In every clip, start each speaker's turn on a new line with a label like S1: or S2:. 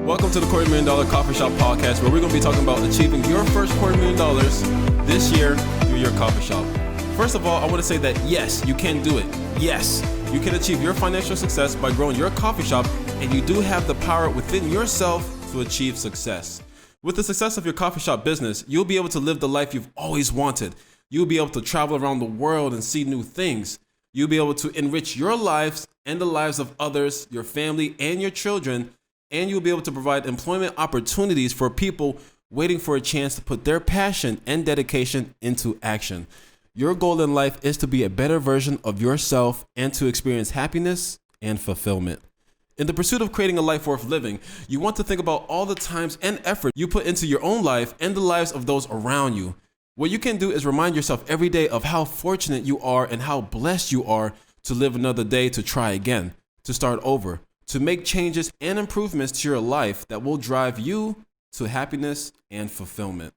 S1: Welcome to the $250,000 Coffee Shop Podcast, where we're going to be talking about achieving your first $250,000 this year through your coffee shop. First of all, I want to say that yes, you can do it. Yes, you can achieve your financial success by growing your coffee shop, and you do have the power within yourself to achieve success. With the success of your coffee shop business, you'll be able to live the life you've always wanted. You'll be able to travel around the world and see new things. You'll be able to enrich your lives and the lives of others, your family, and your children. And you'll be able to provide employment opportunities for people waiting for a chance to put their passion and dedication into action. Your goal in life is to be a better version of yourself and to experience happiness and fulfillment. In the pursuit of creating a life worth living, you want to think about all the times and effort you put into your own life and the lives of those around you. What you can do is remind yourself every day of how fortunate you are and how blessed you are to live another day, to try again, to start over, to make changes and improvements to your life that will drive you to happiness and fulfillment.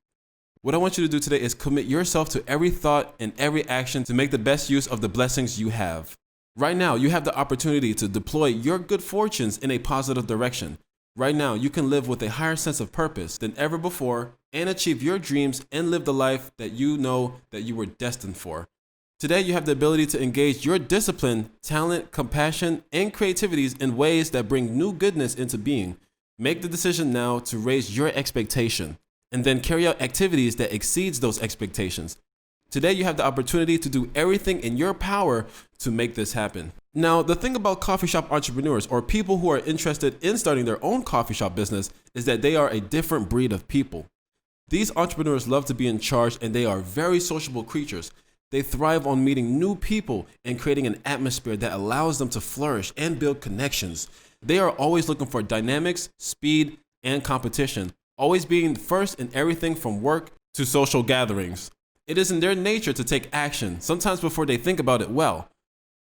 S1: What I want you to do today is commit yourself to every thought and every action to make the best use of the blessings you have. Right now, you have the opportunity to deploy your good fortunes in a positive direction. Right now, you can live with a higher sense of purpose than ever before and achieve your dreams and live the life that you know that you were destined for. Today, you have the ability to engage your discipline, talent, compassion, and creativities in ways that bring new goodness into being. Make the decision now to raise your expectation and then carry out activities that exceeds those expectations. Today, you have the opportunity to do everything in your power to make this happen. Now, the thing about coffee shop entrepreneurs or people who are interested in starting their own coffee shop business is that they are a different breed of people. These entrepreneurs love to be in charge, and they are very sociable creatures. They thrive on meeting new people and creating an atmosphere that allows them to flourish and build connections. They are always looking for dynamics, speed, and competition, always being first in everything from work to social gatherings. It is in their nature to take action, sometimes before they think about it well.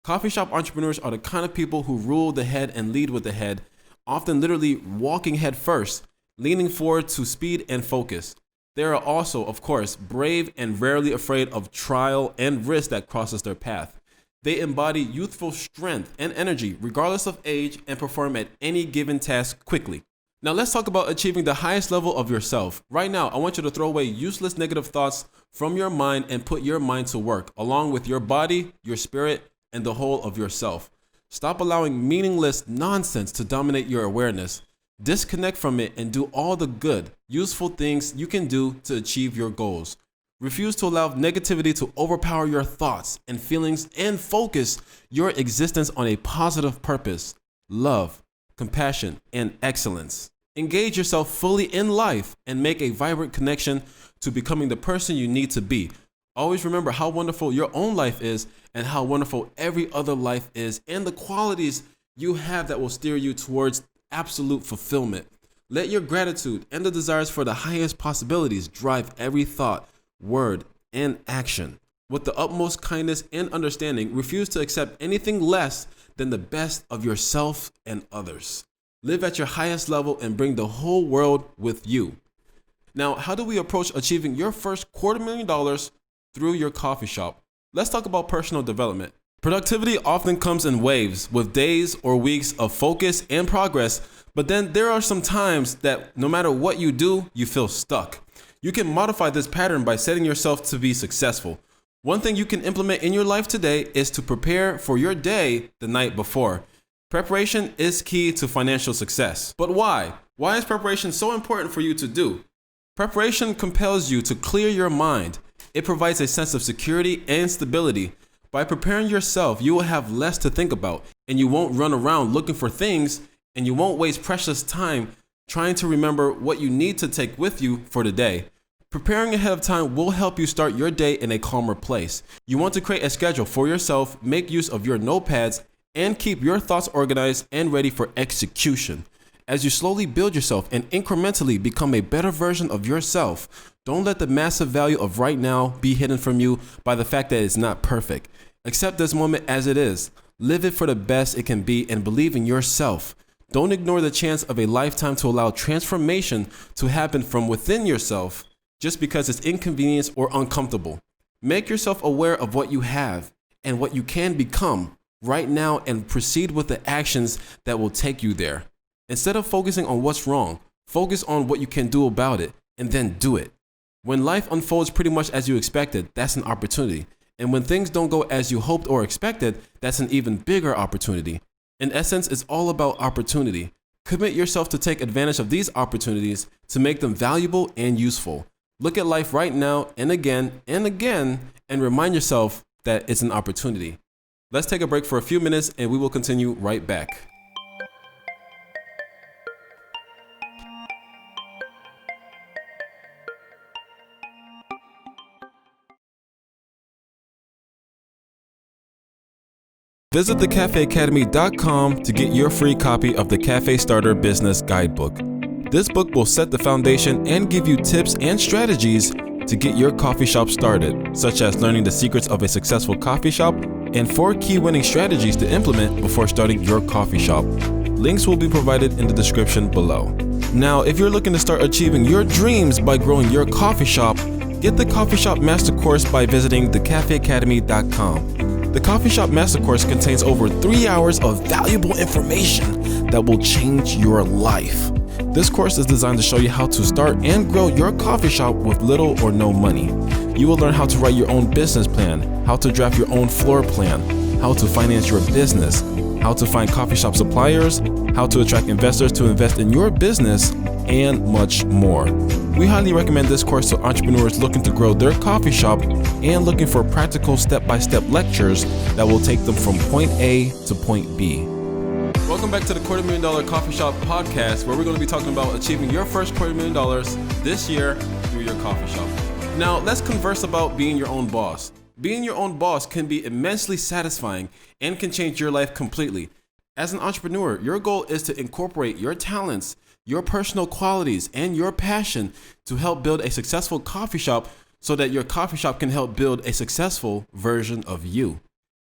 S1: Coffee shop entrepreneurs are the kind of people who rule the head and lead with the head, often literally walking head first, leaning forward to speed and focus. They are also, of course, brave and rarely afraid of trial and risk that crosses their path. They embody youthful strength and energy regardless of age and perform at any given task quickly. Now let's talk about achieving the highest level of yourself. Right now, I want you to throw away useless negative thoughts from your mind and put your mind to work, along with your body, your spirit, and the whole of yourself. Stop allowing meaningless nonsense to dominate your awareness. Disconnect from it and do all the good, useful things you can do to achieve your goals. Refuse to allow negativity to overpower your thoughts and feelings and focus your existence on a positive purpose, love, compassion, and excellence. Engage yourself fully in life and make a vibrant connection to becoming the person you need to be. Always remember how wonderful your own life is and how wonderful every other life is and the qualities you have that will steer you towards absolute fulfillment. Let your gratitude and the desires for the highest possibilities drive every thought, word, and action. With the utmost kindness and understanding, refuse to accept anything less than the best of yourself and others. Live at your highest level and bring the whole world with you. Now, how do we approach achieving your first $250,000 through your coffee shop? Let's talk about personal development. Productivity often comes in waves with days or weeks of focus and progress, but then there are some times that no matter what you do, you feel stuck. You can modify this pattern by setting yourself to be successful. One thing you can implement in your life today is to prepare for your day the night before. Preparation is key to financial success. But why? Why is preparation so important for you to do? Preparation compels you to clear your mind. It provides a sense of security and stability. By preparing yourself, you will have less to think about, and you won't run around looking for things, and you won't waste precious time trying to remember what you need to take with you for the day. Preparing ahead of time will help you start your day in a calmer place. You want to create a schedule for yourself, make use of your notepads, and keep your thoughts organized and ready for execution. As you slowly build yourself and incrementally become a better version of yourself, don't let the massive value of right now be hidden from you by the fact that it's not perfect. Accept this moment as it is. Live it for the best it can be and believe in yourself. Don't ignore the chance of a lifetime to allow transformation to happen from within yourself just because it's inconvenient or uncomfortable. Make yourself aware of what you have and what you can become right now and proceed with the actions that will take you there. Instead of focusing on what's wrong, focus on what you can do about it and then do it. When life unfolds pretty much as you expected, that's an opportunity. And when things don't go as you hoped or expected, that's an even bigger opportunity. In essence, it's all about opportunity. Commit yourself to take advantage of these opportunities to make them valuable and useful. Look at life right now and again and remind yourself that it's an opportunity. Let's take a break for a few minutes and we will continue right back. Visit thecafeacademy.com to get your free copy of the Cafe Starter Business Guidebook. This book will set the foundation and give you tips and strategies to get your coffee shop started, such as learning the secrets of a successful coffee shop and 4 key winning strategies to implement before starting your coffee shop. Links will be provided in the description below. Now, if you're looking to start achieving your dreams by growing your coffee shop, get the Coffee Shop Master Course by visiting thecafeacademy.com. The Coffee Shop Master Course contains over 3 hours of valuable information that will change your life. This course is designed to show you how to start and grow your coffee shop with little or no money. You will learn how to write your own business plan, how to draft your own floor plan, how to finance your business, how to find coffee shop suppliers, how to attract investors to invest in your business, and much more. We highly recommend this course to entrepreneurs looking to grow their coffee shop and looking for practical step-by-step lectures that will take them from point A to point B. Welcome back to the $250,000 Coffee Shop Podcast, where we're going to be talking about achieving your first $250,000 this year through your coffee shop. Now, let's converse about being your own boss. Being your own boss can be immensely satisfying and can change your life completely. As an entrepreneur, your goal is to incorporate your talents, your personal qualities, and your passion to help build a successful coffee shop so that your coffee shop can help build a successful version of you.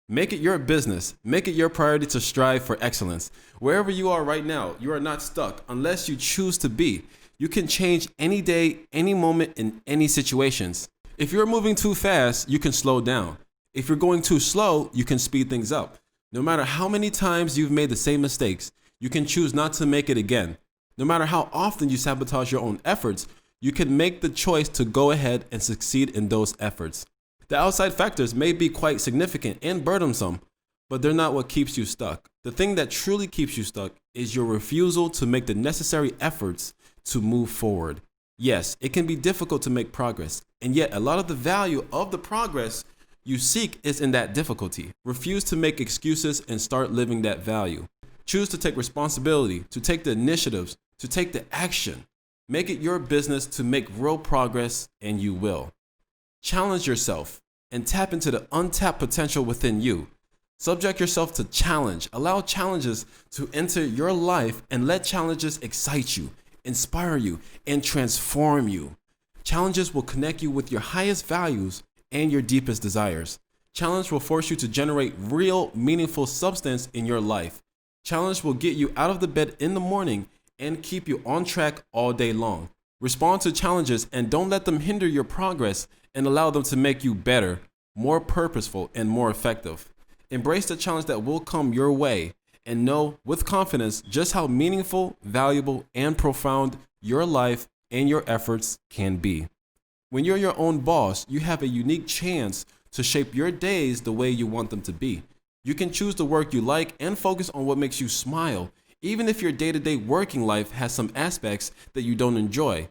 S1: Make it your business. Make it your priority to strive for excellence. Wherever you are right now, you are not stuck unless you choose to be. You can change any day, any moment, in any situations. If you're moving too fast, you can slow down. If you're going too slow, you can speed things up. No matter how many times you've made the same mistakes, you can choose not to make it again. No matter how often you sabotage your own efforts, you can make the choice to go ahead and succeed in those efforts. The outside factors may be quite significant and burdensome, but they're not what keeps you stuck. The thing that truly keeps you stuck is your refusal to make the necessary efforts to move forward. Yes, it can be difficult to make progress, and yet a lot of the value of the progress you seek is in that difficulty. Refuse to make excuses and start living that value. Choose to take responsibility, to take the initiatives, to take the action. Make it your business to make real progress, and you will. Challenge yourself and tap into the untapped potential within you. Subject yourself to challenge. Allow challenges to enter your life and let challenges excite you, inspire you, and transform you. Challenges will connect you with your highest values and your deepest desires. Challenge will force you to generate real, meaningful substance in your life. Challenge will get you out of the bed in the morning and keep you on track all day long. Respond to challenges and don't let them hinder your progress, and allow them to make you better, more purposeful, and more effective. Embrace the challenge that will come your way and know with confidence just how meaningful, valuable, and profound your life and your efforts can be. When you're your own boss, you have a unique chance to shape your days the way you want them to be. You can choose the work you like and focus on what makes you smile, even if your day-to-day working life has some aspects that you don't enjoy.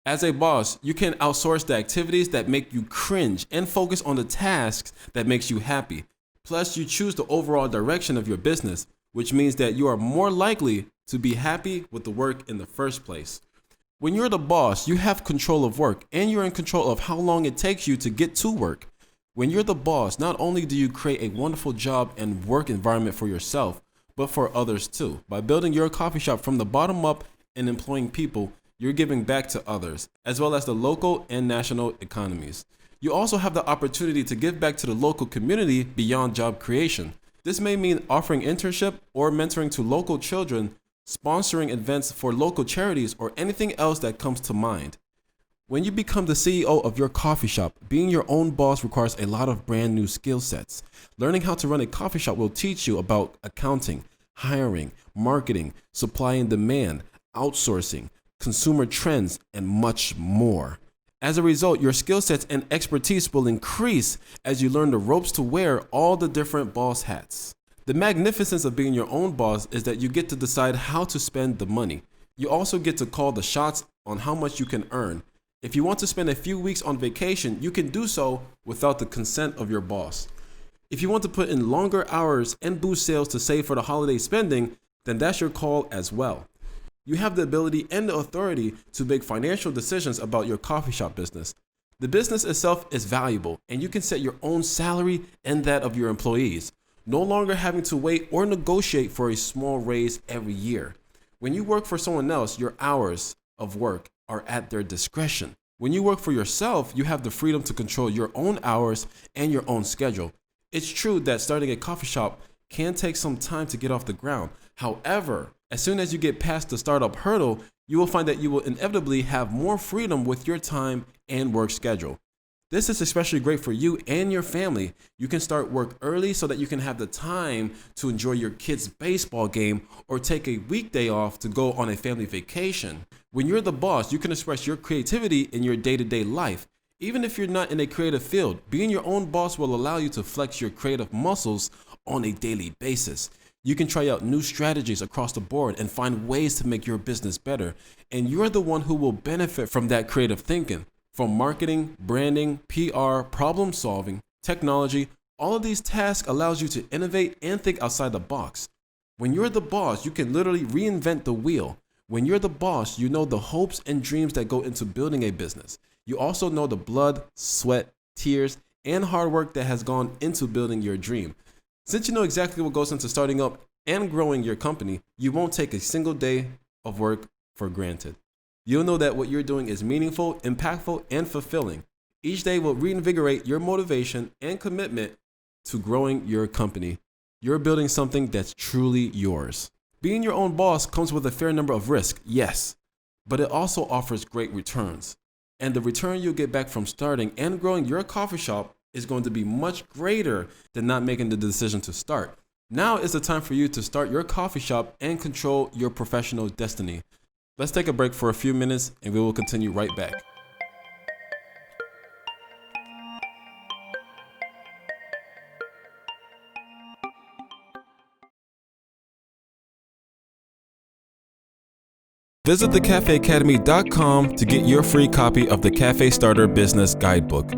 S1: As a boss, you can outsource the activities that make you cringe and focus on the tasks that makes you happy. Plus, you choose the overall direction of your business, which means that you are more likely to be happy with the work in the first place. When you're the boss, you have control of work and you're in control of how long it takes you to get to work. When you're the boss, not only do you create a wonderful job and work environment for yourself, but for others too. By building your coffee shop from the bottom up and employing people, you're giving back to others, as well as the local and national economies. You also have the opportunity to give back to the local community beyond job creation. This may mean offering internship or mentoring to local children, sponsoring events for local charities, or anything else that comes to mind. When you become the CEO of your coffee shop, being your own boss requires a lot of brand new skill sets. Learning how to run a coffee shop will teach you about accounting, hiring, marketing, supply and demand, outsourcing, consumer trends, and much more. As a result, your skill sets and expertise will increase as you learn the ropes to wear all the different boss hats. The magnificence of being your own boss is that you get to decide how to spend the money. You also get to call the shots on how much you can earn. If you want to spend a few weeks on vacation, you can do so without the consent of your boss. If you want to put in longer hours and boost sales to save for the holiday spending, then that's your call as well. You have the ability and the authority to make financial decisions about your coffee shop business. The business itself is valuable, and you can set your own salary and that of your employees, no longer having to wait or negotiate for a small raise every year. When you work for someone else, your hours of work are at their discretion. When you work for yourself, you have the freedom to control your own hours and your own schedule. It's true that starting a coffee shop can take some time to get off the ground. However, as soon as you get past the startup hurdle, you will find that you will inevitably have more freedom with your time and work schedule. This is especially great for you and your family. You can start work early so that you can have the time to enjoy your kid's baseball game or take a weekday off to go on a family vacation. When you're the boss, you can express your creativity in your day-to-day life. Even if you're not in a creative field, being your own boss will allow you to flex your creative muscles on a daily basis. You can try out new strategies across the board and find ways to make your business better. And you're the one who will benefit from that creative thinking. From marketing, branding, PR, problem solving, technology, all of these tasks allows you to innovate and think outside the box. When you're the boss, you can literally reinvent the wheel. When you're the boss, you know the hopes and dreams that go into building a business. You also know the blood, sweat, tears, and hard work that has gone into building your dream. Since you know exactly what goes into starting up and growing your company, you won't take a single day of work for granted. You'll know that what you're doing is meaningful, impactful, and fulfilling. Each day will reinvigorate your motivation and commitment to growing your company. You're building something that's truly yours. Being your own boss comes with a fair number of risks, yes, but it also offers great returns. And the return you'll get back from starting and growing your coffee shop is going to be much greater than not making the decision to start. Now is the time for you to start your coffee shop and control your professional destiny. Let's take a break for a few minutes and we will continue right back. Visit thecafeacademy.com to get your free copy of the Cafe Starter Business Guidebook.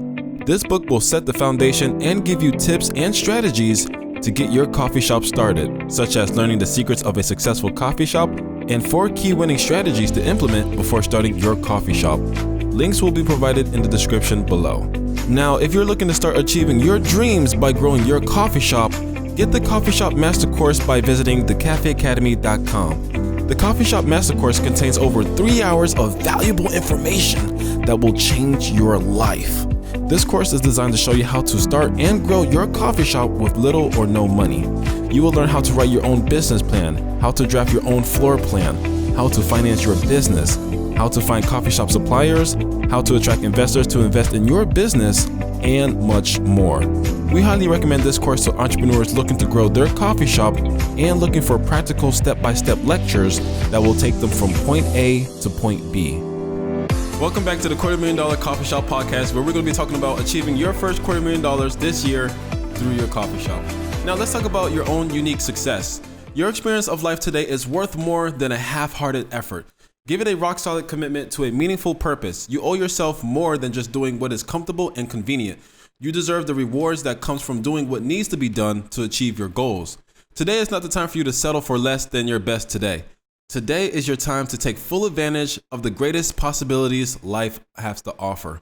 S1: This book will set the foundation and give you tips and strategies to get your coffee shop started, such as learning the secrets of a successful coffee shop and 4 key winning strategies to implement before starting your coffee shop. Links will be provided in the description below. Now, if you're looking to start achieving your dreams by growing your coffee shop, get the Coffee Shop Master Course by visiting thecafeacademy.com. The Coffee Shop Master Course contains over 3 hours of valuable information that will change your life. This course is designed to show you how to start and grow your coffee shop with little or no money. You will learn how to write your own business plan, how to draft your own floor plan, how to finance your business, how to find coffee shop suppliers, how to attract investors to invest in your business, and much more. We highly recommend this course to entrepreneurs looking to grow their coffee shop and looking for practical step-by-step lectures that will take them from point A to point B. Welcome back to the $250,000 Coffee Shop Podcast, where we're going to be talking about achieving your first $250,000 this year through your coffee shop. Now let's talk about your own unique success. Your experience of life today is worth more than a half-hearted effort. Give it a rock-solid commitment to a meaningful purpose. You owe yourself more than just doing what is comfortable and convenient. You deserve the rewards that comes from doing what needs to be done to achieve your goals. Today is not the time for you to settle for less than your best today. Today is your time to take full advantage of the greatest possibilities life has to offer.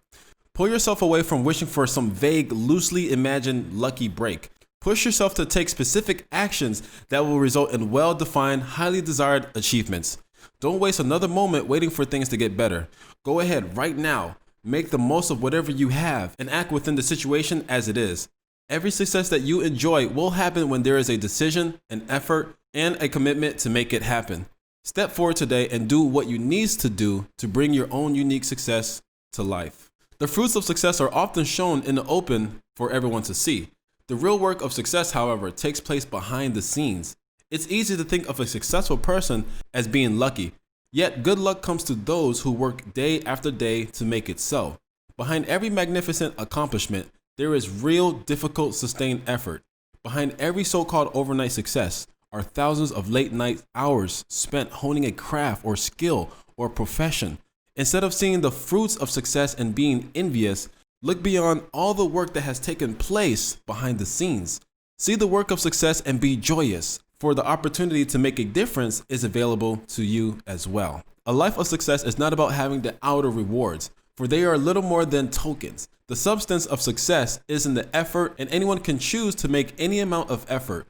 S1: Pull yourself away from wishing for some vague, loosely imagined lucky break. Push yourself to take specific actions that will result in well-defined, highly desired achievements. Don't waste another moment waiting for things to get better. Go ahead right now. Make the most of whatever you have and act within the situation as it is. Every success that you enjoy will happen when there is a decision, an effort, and a commitment to make it happen. Step forward today and do what you need to do to bring your own unique success to life. The fruits of success are often shown in the open for everyone to see. The real work of success, however, takes place behind the scenes. It's easy to think of a successful person as being lucky, yet good luck comes to those who work day after day to make it so. Behind every magnificent accomplishment, there is real, difficult, sustained effort. Behind every so-called overnight success are thousands of late-night hours spent honing a craft or skill or profession. Instead of seeing the fruits of success and being envious, look beyond all the work that has taken place behind the scenes. See the work of success and be joyous, for the opportunity to make a difference is available to you as well. A life of success is not about having the outer rewards, for they are little more than tokens. The substance of success is in the effort, and anyone can choose to make any amount of effort.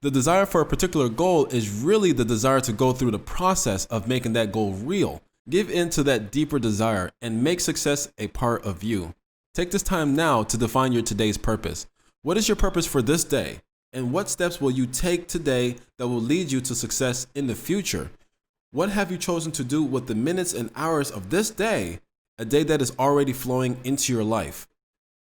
S1: The desire for a particular goal is really the desire to go through the process of making that goal real. Give in to that deeper desire and make success a part of you. Take this time now to define your today's purpose. What is your purpose for this day? And what steps will you take today that will lead you to success in the future? What have you chosen to do with the minutes and hours of this day, a day that is already flowing into your life?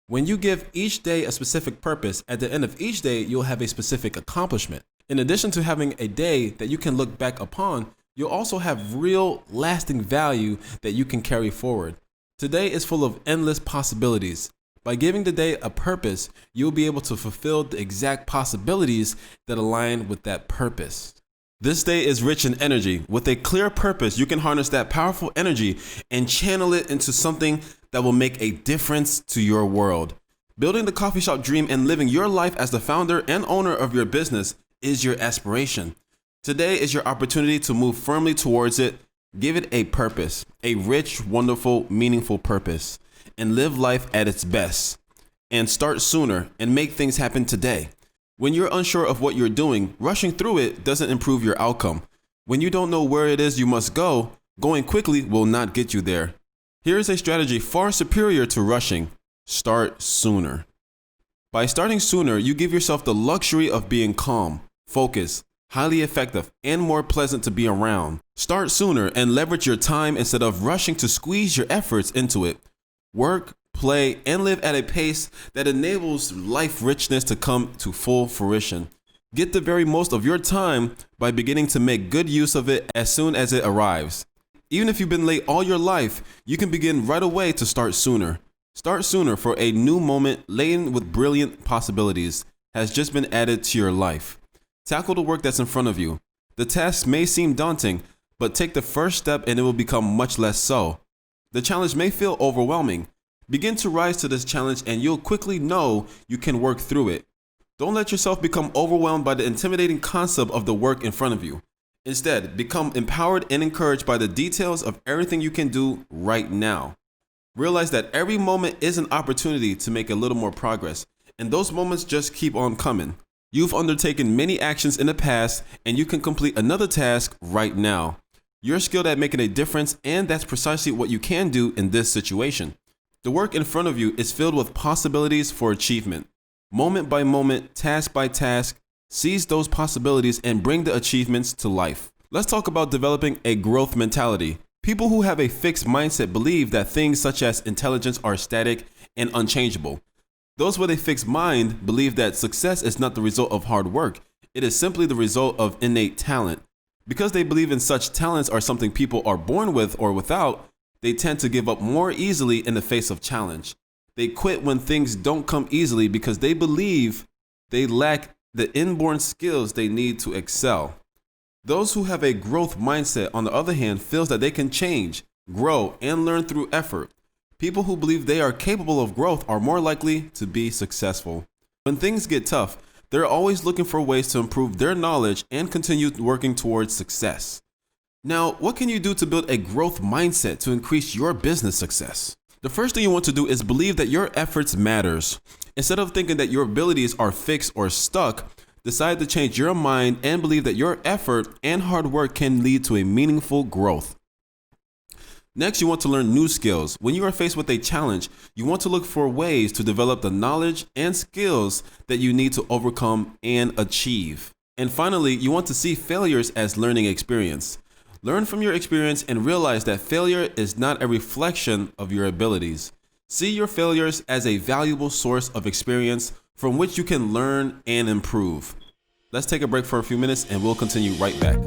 S1: When you give each day a specific purpose, at the end of each day, you'll have a specific accomplishment. In addition to having a day that you can look back upon, you'll also have real lasting value that you can carry forward. Today is full of endless possibilities. By giving the day a purpose, you'll be able to fulfill the exact possibilities that align with that purpose. This day is rich in energy. With a clear purpose, you can harness that powerful energy and channel it into something that will make a difference to your world. Building the coffee shop dream and living your life as the founder and owner of your business is your aspiration. Today is your opportunity to move firmly towards it. Give it a purpose, a rich, wonderful, meaningful purpose, and live life at its best. And start sooner and make things happen today. When you're unsure of what you're doing, rushing through it doesn't improve your outcome. When you don't know where it is you must go, going quickly will not get you there. Here is a strategy far superior to rushing. Start sooner. By starting sooner, you give yourself the luxury of being calm, focused, highly effective, and more pleasant to be around. Start sooner and leverage your time instead of rushing to squeeze your efforts into it. Work, play, and live at a pace that enables life richness to come to full fruition. Get the very most of your time by beginning to make good use of it as soon as it arrives. Even if you've been late all your life, you can begin right away to start sooner. Start sooner, for a new moment laden with brilliant possibilities has just been added to your life. Tackle the work that's in front of you. The task may seem daunting, but take the first step and it will become much less so. The challenge may feel overwhelming. Begin to rise to this challenge and you'll quickly know you can work through it. Don't let yourself become overwhelmed by the intimidating concept of the work in front of you. Instead, become empowered and encouraged by the details of everything you can do right now. Realize that every moment is an opportunity to make a little more progress, and those moments just keep on coming. You've undertaken many actions in the past, and you can complete another task right now. You're skilled at making a difference, and that's precisely what you can do in this situation. The work in front of you is filled with possibilities for achievement. Moment by moment, task by task, seize those possibilities and bring the achievements to life. Let's talk about developing a growth mentality. People who have a fixed mindset believe that things such as intelligence are static and unchangeable. Those with a fixed mind believe that success is not the result of hard work. It is simply the result of innate talent. Because they believe in such talents are something people are born with or without, they tend to give up more easily in the face of challenge. They quit when things don't come easily because they believe they lack the inborn skills they need to excel. Those who have a growth mindset, on the other hand, feels that they can change, grow, and learn through effort. People who believe they are capable of growth are more likely to be successful. When things get tough, they're always looking for ways to improve their knowledge and continue working towards success. Now, what can you do to build a growth mindset to increase your business success? The first thing you want to do is believe that your efforts matters. Instead of thinking that your abilities are fixed or stuck, decide to change your mind and believe that your effort and hard work can lead to a meaningful growth. Next, you want to learn new skills. When you are faced with a challenge, you want to look for ways to develop the knowledge and skills that you need to overcome and achieve. And finally, you want to see failures as learning experience. Learn from your experience and realize that failure is not a reflection of your abilities. See your failures as a valuable source of experience from which you can learn and improve. Let's take a break for a few minutes and we'll continue right back.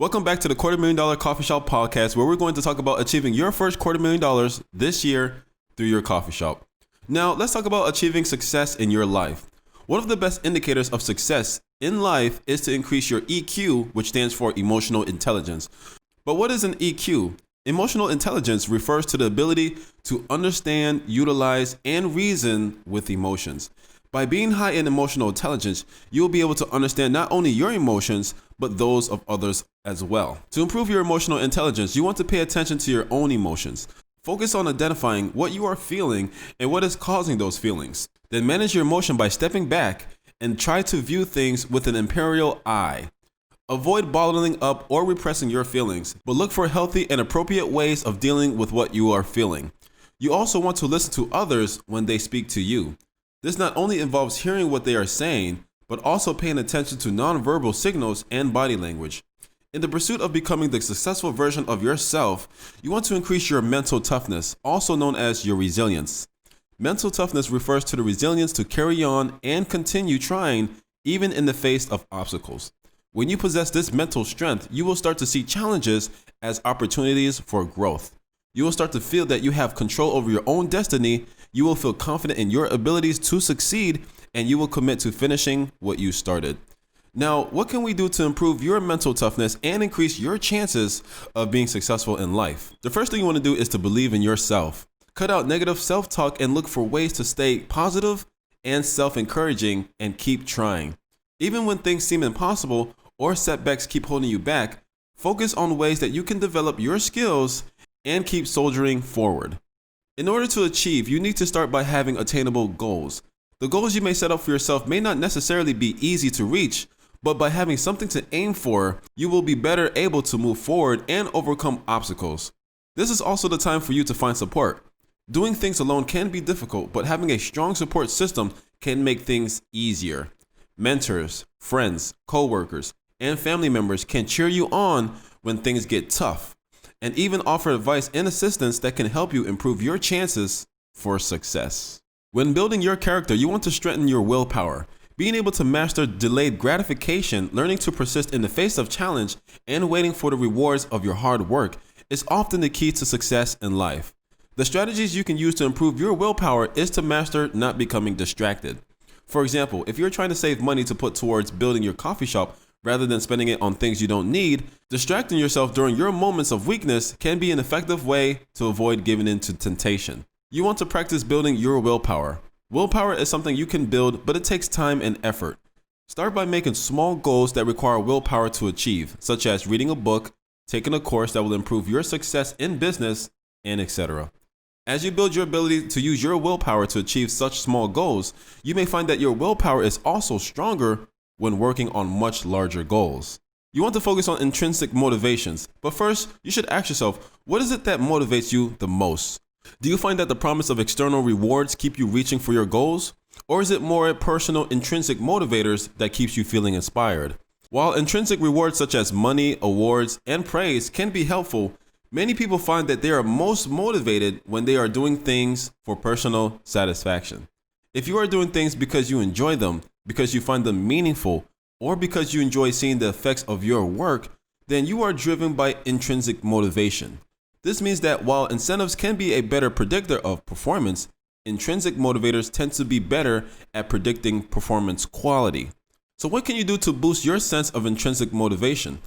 S1: Welcome back to the $250,000 Coffee Shop Podcast, where we're going to talk about achieving your first $250,000 this year through your coffee shop. Now, let's talk about achieving success in your life. One of the best indicators of success in life is to increase your EQ, which stands for emotional intelligence. But what is an EQ? Emotional intelligence refers to the ability to understand, utilize, and reason with emotions. By being high in emotional intelligence, you will be able to understand not only your emotions, but those of others as well. To improve your emotional intelligence, you want to pay attention to your own emotions. Focus on identifying what you are feeling and what is causing those feelings. Then manage your emotion by stepping back and try to view things with an imperial eye. Avoid bottling up or repressing your feelings, but look for healthy and appropriate ways of dealing with what you are feeling. You also want to listen to others when they speak to you. This not only involves hearing what they are saying, but also paying attention to nonverbal signals and body language. In the pursuit of becoming the successful version of yourself, you want to increase your mental toughness, also known as your resilience. Mental toughness refers to the resilience to carry on and continue trying even in the face of obstacles. When you possess this mental strength, you will start to see challenges as opportunities for growth. You will start to feel that you have control over your own destiny. You will feel confident in your abilities to succeed, and you will commit to finishing what you started. Now, what can we do to improve your mental toughness and increase your chances of being successful in life? The first thing you want to do is to believe in yourself. Cut out negative self-talk and look for ways to stay positive and self-encouraging and keep trying. Even when things seem impossible or setbacks keep holding you back, focus on ways that you can develop your skills and keep soldiering forward. In order to achieve, you need to start by having attainable goals. The goals you may set up for yourself may not necessarily be easy to reach, but by having something to aim for, you will be better able to move forward and overcome obstacles. This is also the time for you to find support. Doing things alone can be difficult, but having a strong support system can make things easier. Mentors, friends, co-workers, and family members can cheer you on when things get tough, and even offer advice and assistance that can help you improve your chances for success. When building your character, you want to strengthen your willpower. Being able to master delayed gratification, learning to persist in the face of challenge, and waiting for the rewards of your hard work is often the key to success in life. The strategies you can use to improve your willpower is to master not becoming distracted. For example, if you're trying to save money to put towards building your coffee shop, rather than spending it on things you don't need, distracting yourself during your moments of weakness can be an effective way to avoid giving in to temptation. You want to practice building your willpower. Willpower is something you can build, but it takes time and effort. Start by making small goals that require willpower to achieve, such as reading a book, taking a course that will improve your success in business, and etc. As you build your ability to use your willpower to achieve such small goals, you may find that your willpower is also stronger when working on much larger goals. You want to focus on intrinsic motivations, but first, you should ask yourself, what is it that motivates you the most? Do you find that the promise of external rewards keep you reaching for your goals? Or is it more personal intrinsic motivators that keeps you feeling inspired? While intrinsic rewards such as money, awards, and praise can be helpful, many people find that they are most motivated when they are doing things for personal satisfaction. If you are doing things because you enjoy them, because you find them meaningful, or because you enjoy seeing the effects of your work, then you are driven by intrinsic motivation. This means that while incentives can be a better predictor of performance, intrinsic motivators tend to be better at predicting performance quality. So what can you do to boost your sense of intrinsic motivation?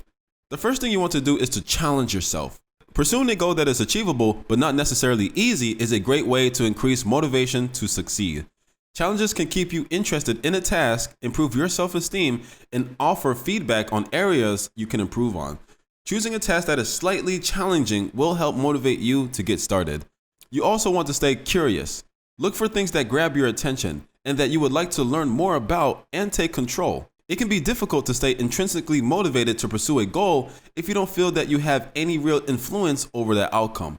S1: The first thing you want to do is to challenge yourself. Pursuing a goal that is achievable but not necessarily easy is a great way to increase motivation to succeed. Challenges can keep you interested in a task, improve your self-esteem, and offer feedback on areas you can improve on. Choosing a task that is slightly challenging will help motivate you to get started. You also want to stay curious. Look for things that grab your attention and that you would like to learn more about and take control. It can be difficult to stay intrinsically motivated to pursue a goal if you don't feel that you have any real influence over the outcome.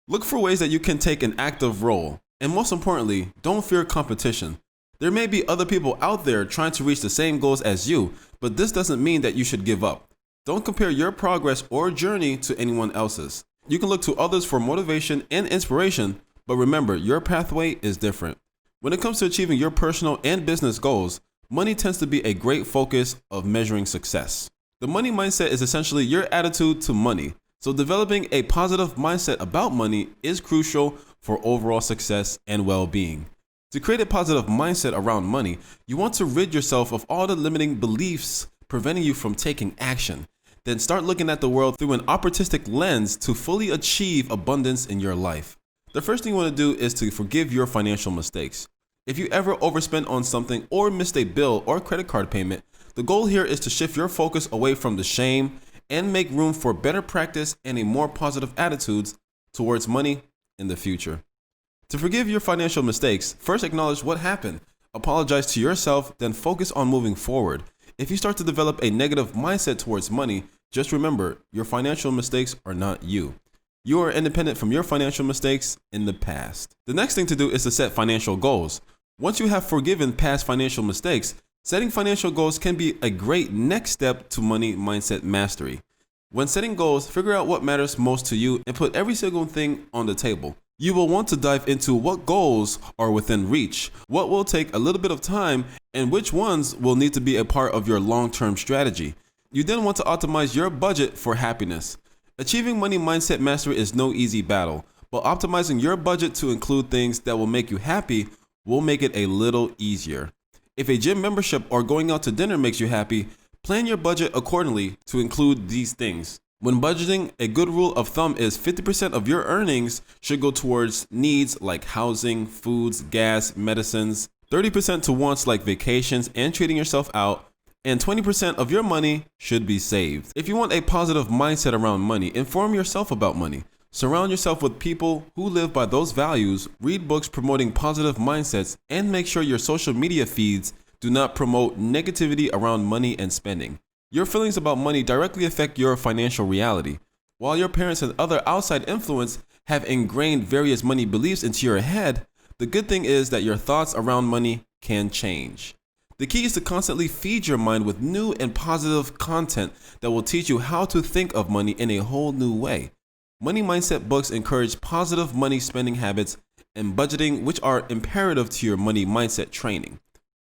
S1: Look for ways that you can take an active role. And most importantly, don't fear competition. There may be other people out there trying to reach the same goals as you, but this doesn't mean that you should give up. Don't compare your progress or journey to anyone else's. You can look to others for motivation and inspiration, but remember, your pathway is different. When it comes to achieving your personal and business goals, money tends to be a great focus of measuring success. The money mindset is essentially your attitude to money. So developing a positive mindset about money is crucial for overall success and well-being. To create a positive mindset around money, you want to rid yourself of all the limiting beliefs preventing you from taking action. Then start looking at the world through an opportunistic lens to fully achieve abundance in your life. The first thing you want to do is to forgive your financial mistakes. If you ever overspend on something or missed a bill or credit card payment, the goal here is to shift your focus away from the shame and make room for better practice and a more positive attitudes towards money in the future. To forgive your financial mistakes, first acknowledge what happened, apologize to yourself, then focus on moving forward. If you start to develop a negative mindset towards money, just remember your financial mistakes are not you. You are independent from your financial mistakes in the past. The next thing to do is to set financial goals. Once you have forgiven past financial mistakes, setting financial goals can be a great next step to money mindset mastery. When setting goals, figure out what matters most to you and put every single thing on the table. You will want to dive into what goals are within reach, what will take a little bit of time, and which ones will need to be a part of your long-term strategy. You then want to optimize your budget for happiness. Achieving money mindset mastery is no easy battle, but optimizing your budget to include things that will make you happy will make it a little easier. If a gym membership or going out to dinner makes you happy, plan your budget accordingly to include these things. When budgeting, a good rule of thumb is 50% of your earnings should go towards needs like housing, foods, gas, medicines, 30% to wants like vacations and treating yourself out, and 20% of your money should be saved. If you want a positive mindset around money, inform yourself about money. Surround yourself with people who live by those values, read books promoting positive mindsets, and make sure your social media feeds do not promote negativity around money and spending. Your feelings about money directly affect your financial reality. While your parents and other outside influence have ingrained various money beliefs into your head, the good thing is that your thoughts around money can change. The key is to constantly feed your mind with new and positive content that will teach you how to think of money in a whole new way. Money mindset books encourage positive money spending habits and budgeting, which are imperative to your money mindset training.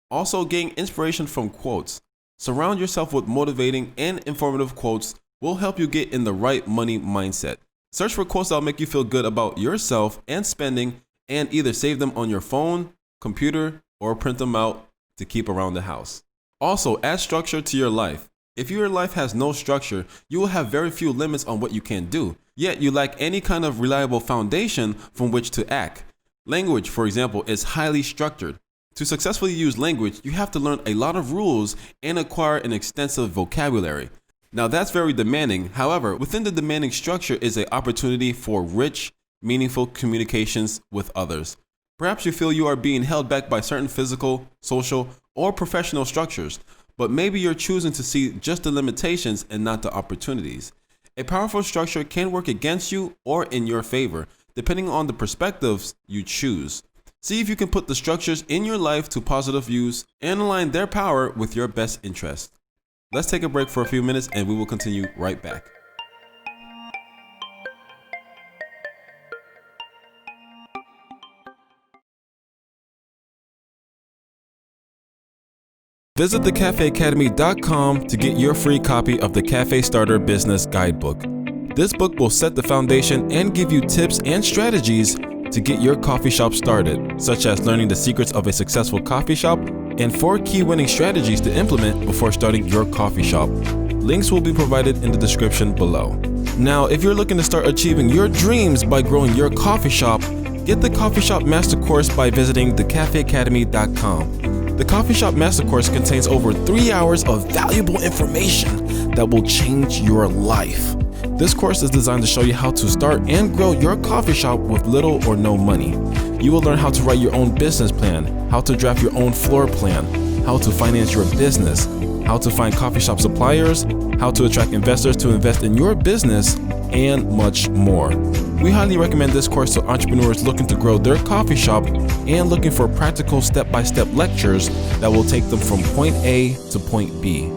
S1: Also, gain inspiration from quotes. Surround yourself with motivating and informative quotes will help you get in the right money mindset. Search for quotes that will make you feel good about yourself and spending, and either save them on your phone, computer, or print them out to keep around the house. Also, add structure to your life. If your life has no structure, you will have very few limits on what you can do, yet you lack any kind of reliable foundation from which to act. Language, for example, is highly structured. To successfully use language, you have to learn a lot of rules and acquire an extensive vocabulary. Now that's very demanding. However, within the demanding structure is an opportunity for rich, meaningful communications with others. Perhaps you feel you are being held back by certain physical, social, or professional structures, but maybe you're choosing to see just the limitations and not the opportunities. A powerful structure can work against you or in your favor, depending on the perspectives you choose. See if you can put the structures in your life to positive use and align their power with your best interest. Let's take a break for a few minutes and we will continue right back. Visit thecafeacademy.com to get your free copy of the Cafe Starter Business Guidebook. This book will set the foundation and give you tips and strategies to get your coffee shop started, such as learning the secrets of a successful coffee shop and 4 key winning strategies to implement before starting your coffee shop. Links will be provided in the description below. Now, if you're looking to start achieving your dreams by growing your coffee shop, get the Coffee Shop Master Course by visiting thecafeacademy.com. The Coffee Shop Master Course contains over 3 hours of valuable information that will change your life. This course is designed to show you how to start and grow your coffee shop with little or no money. You will learn how to write your own business plan, how to draft your own floor plan, how to finance your business, how to find coffee shop suppliers, how to attract investors to invest in your business, and much more. We highly recommend this course to entrepreneurs looking to grow their coffee shop and looking for practical step-by-step lectures that will take them from point A to point B.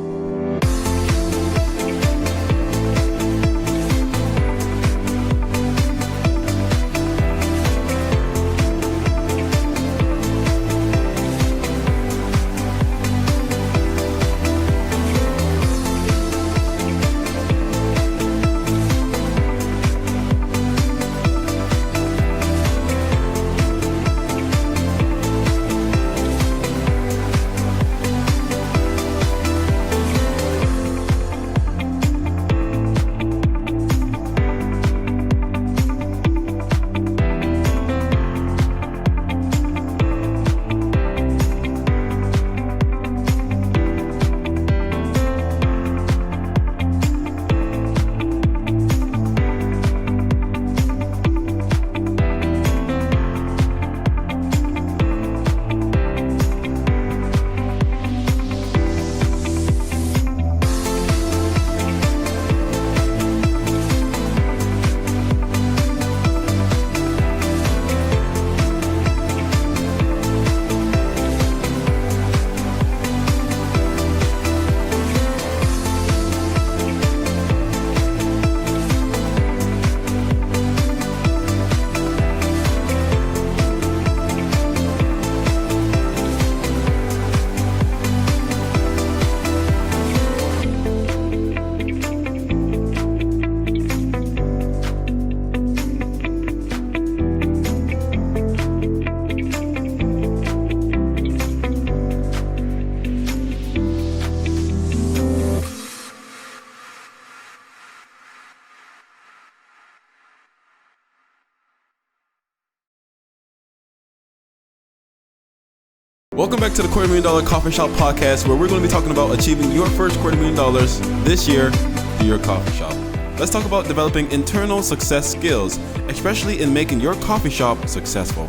S1: Welcome back to the $250,000 Coffee Shop Podcast, where we're going to be talking about achieving your first $250,000 this year through your coffee shop. Let's talk about developing internal success skills, especially in making your coffee shop successful.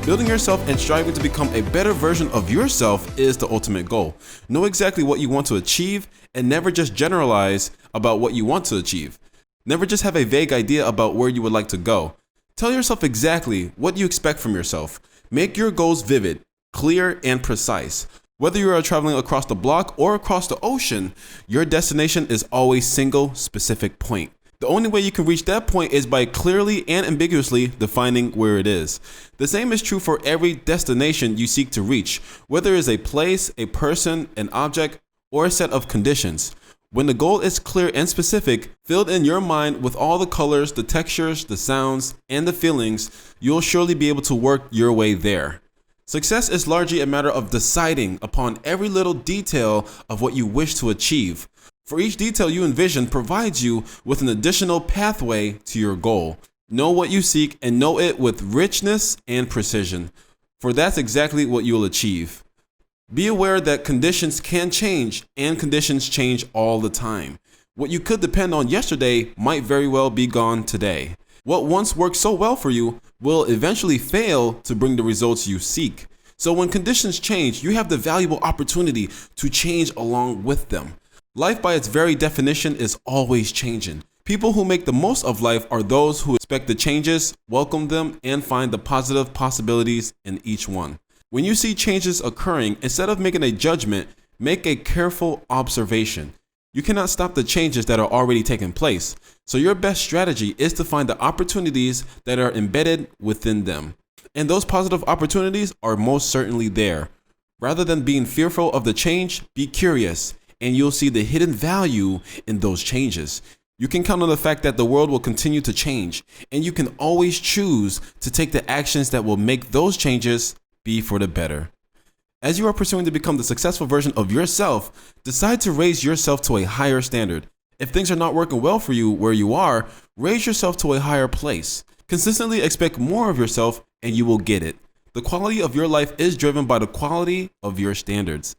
S1: Building yourself and striving to become a better version of yourself is the ultimate goal. Know exactly what you want to achieve and never just generalize about what you want to achieve. Never just have a vague idea about where you would like to go. Tell yourself exactly what you expect from yourself. Make your goals vivid, clear, and precise. Whether you are traveling across the block or across the ocean, your destination is always single, specific point. The only way you can reach that point is by clearly and ambiguously defining where it is. The same is true for every destination you seek to reach, whether it is a place, a person, an object, or a set of conditions. When the goal is clear and specific, filled in your mind with all the colors, the textures, the sounds, and the feelings, you'll surely be able to work your way there. Success is largely a matter of deciding upon every little detail of what you wish to achieve. For each detail you envision provides you with an additional pathway to your goal. Know what you seek and know it with richness and precision, for that's exactly what you'll achieve. Be aware that conditions can change, and conditions change all the time. What you could depend on yesterday might very well be gone today. What once worked so well for you will eventually fail to bring the results you seek. So when conditions change, you have the valuable opportunity to change along with them. Life by its very definition is always changing. People who make the most of life are those who expect the changes, welcome them, and find the positive possibilities in each one. When you see changes occurring, instead of making a judgment, make a careful observation. You cannot stop the changes that are already taking place, so your best strategy is to find the opportunities that are embedded within them. And those positive opportunities are most certainly there. Rather than being fearful of the change, be curious, and you'll see the hidden value in those changes. You can count on the fact that the world will continue to change, and you can always choose to take the actions that will make those changes be for the better. As you are pursuing to become the successful version of yourself, decide to raise yourself to a higher standard. If things are not working well for you where you are, raise yourself to a higher place. Consistently expect more of yourself and you will get it. The quality of your life is driven by the quality of your standards.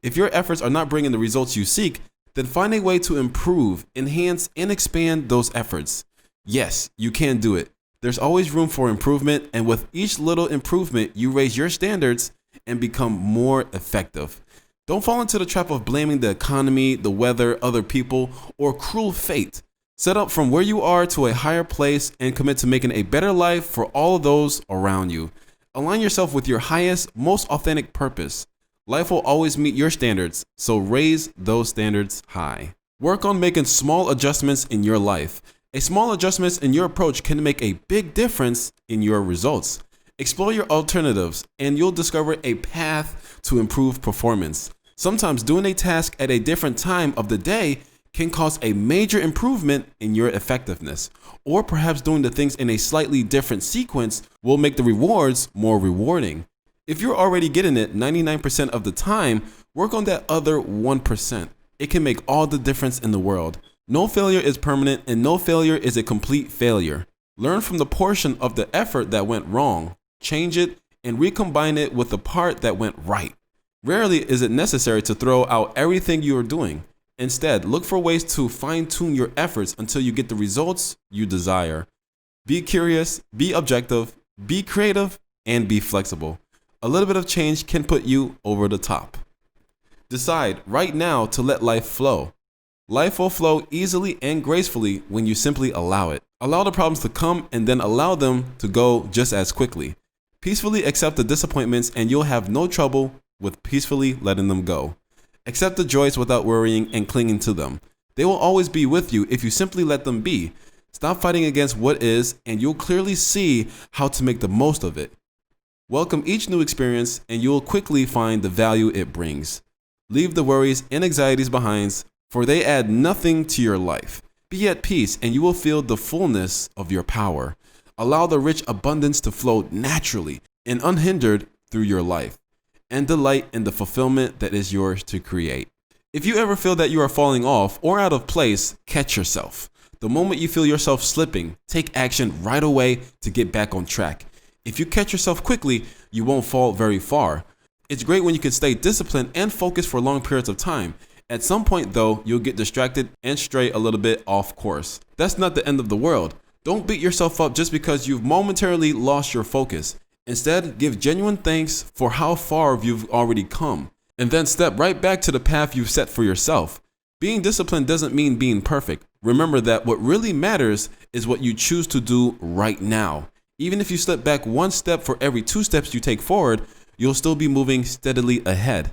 S1: If your efforts are not bringing the results you seek, then find a way to improve, enhance, and expand those efforts. Yes, you can do it. There's always room for improvement, and with each little improvement, you raise your standards and become more effective. Don't fall into the trap of blaming the economy, the weather, other people, or cruel fate. Set up from where you are to a higher place and commit to making a better life for all of those around you. Align yourself with your highest, most authentic purpose. Life will always meet your standards, so raise those standards high. Work on making small adjustments in your life. A small adjustments in your approach can make a big difference in your results. Explore your alternatives, and you'll discover a path to improve performance. Sometimes doing a task at a different time of the day can cause a major improvement in your effectiveness, or perhaps doing the things in a slightly different sequence will make the rewards more rewarding. If you're already getting it 99% of the time, work on that other 1%. It can make all the difference in the world. No failure is permanent, and no failure is a complete failure. Learn from the portion of the effort that went wrong, change it, and recombine it with the part that went right. Rarely is it necessary to throw out everything you are doing. Instead, look for ways to fine-tune your efforts until you get the results you desire. Be curious, be objective, be creative, and be flexible. A little bit of change can put you over the top. Decide right now to let life flow. Life will flow easily and gracefully when you simply allow it. Allow the problems to come and then allow them to go just as quickly. Peacefully accept the disappointments and you'll have no trouble with peacefully letting them go. Accept the joys without worrying and clinging to them. They will always be with you if you simply let them be. Stop fighting against what is and you'll clearly see how to make the most of it. Welcome each new experience and you'll quickly find the value it brings. Leave the worries and anxieties behind, for they add nothing to your life. Be at peace and you will feel the fullness of your power. Allow the rich abundance to flow naturally and unhindered through your life, and delight in the fulfillment that is yours to create. If you ever feel that you are falling off or out of place, catch yourself. The moment you feel yourself slipping, take action right away to get back on track. If you catch yourself quickly, you won't fall very far. It's great when you can stay disciplined and focused for long periods of time. At some point though, you'll get distracted and stray a little bit off course. That's not the end of the world. Don't beat yourself up just because you've momentarily lost your focus. Instead, give genuine thanks for how far you've already come, and then step right back to the path you've set for yourself. Being disciplined doesn't mean being perfect. Remember that what really matters is what you choose to do right now. Even if you slip back one step for every 2 steps you take forward, you'll still be moving steadily ahead.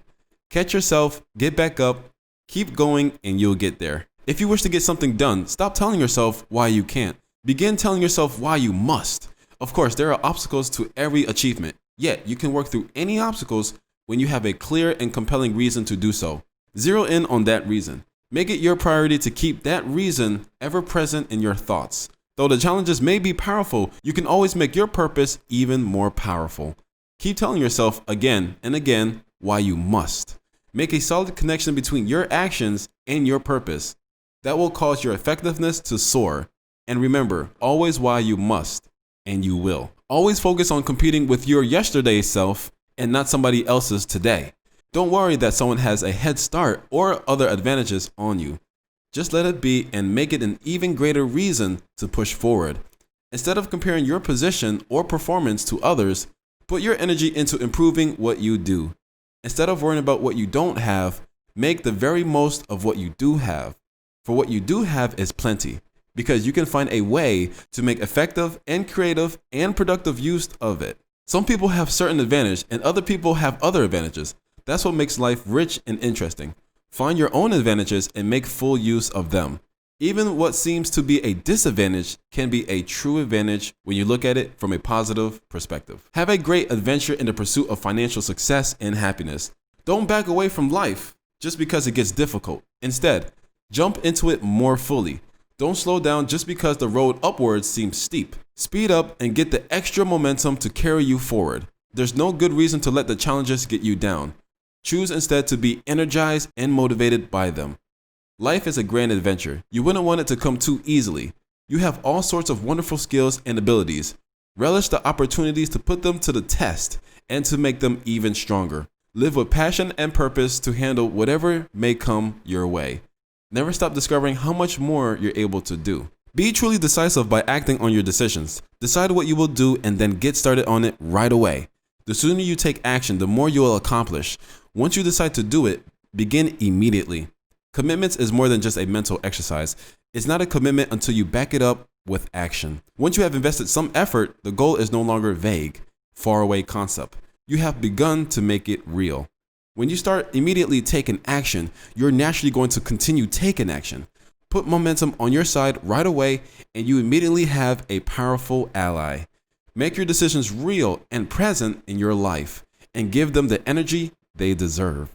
S1: Catch yourself, get back up, keep going, and you'll get there. If you wish to get something done, stop telling yourself why you can't. Begin telling yourself why you must. Of course, there are obstacles to every achievement, yet you can work through any obstacles when you have a clear and compelling reason to do so. Zero in on that reason. Make it your priority to keep that reason ever present in your thoughts. Though the challenges may be powerful, you can always make your purpose even more powerful. Keep telling yourself again and again why you must. Make a solid connection between your actions and your purpose. That will cause your effectiveness to soar. And remember, always why you must, and you will. Always focus on competing with your yesterday self and not somebody else's today. Don't worry that someone has a head start or other advantages on you. Just let it be and make it an even greater reason to push forward. Instead of comparing your position or performance to others, put your energy into improving what you do. Instead of worrying about what you don't have, make the very most of what you do have. For what you do have is plenty, because you can find a way to make effective and creative and productive use of it. Some people have certain advantage and other people have other advantages. That's what makes life rich and interesting. Find your own advantages and make full use of them. Even what seems to be a disadvantage can be a true advantage when you look at it from a positive perspective. Have a great adventure in the pursuit of financial success and happiness. Don't back away from life just because it gets difficult. Instead, jump into it more fully. Don't slow down just because the road upwards seems steep. Speed up and get the extra momentum to carry you forward. There's no good reason to let the challenges get you down. Choose instead to be energized and motivated by them. Life is a grand adventure. You wouldn't want it to come too easily. You have all sorts of wonderful skills and abilities. Relish the opportunities to put them to the test and to make them even stronger. Live with passion and purpose to handle whatever may come your way. Never stop discovering how much more you're able to do. Be truly decisive by acting on your decisions. Decide what you will do and then get started on it right away. The sooner you take action, the more you will accomplish. Once you decide to do it, begin immediately. Commitments is more than just a mental exercise. It's not a commitment until you back it up with action. Once you have invested some effort, the goal is no longer vague, faraway concept. You have begun to make it real. When you start immediately taking action, you're naturally going to continue taking action. Put momentum on your side right away, and you immediately have a powerful ally. Make your decisions real and present in your life, and give them the energy they deserve.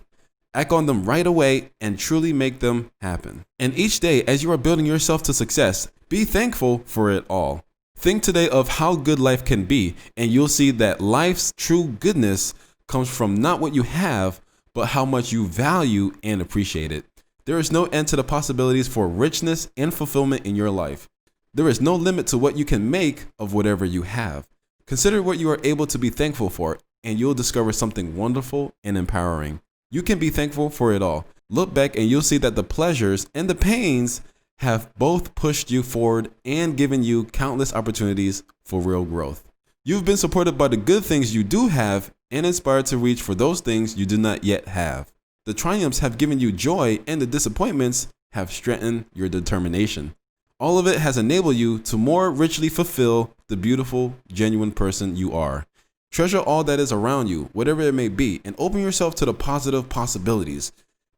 S1: Act on them right away and truly make them happen. And each day, as you are building yourself to success, be thankful for it all. Think today of how good life can be, and you'll see that life's true goodness comes from not what you have, but how much you value and appreciate it. There is no end to the possibilities for richness and fulfillment in your life. There is no limit to what you can make of whatever you have. Consider what you are able to be thankful for, and you'll discover something wonderful and empowering. You can be thankful for it all. Look back and you'll see that the pleasures and the pains have both pushed you forward and given you countless opportunities for real growth. You've been supported by the good things you do have and inspired to reach for those things you do not yet have. The triumphs have given you joy, and the disappointments have strengthened your determination. All of it has enabled you to more richly fulfill the beautiful, genuine person you are. Treasure all that is around you, whatever it may be, and open yourself to the positive possibilities.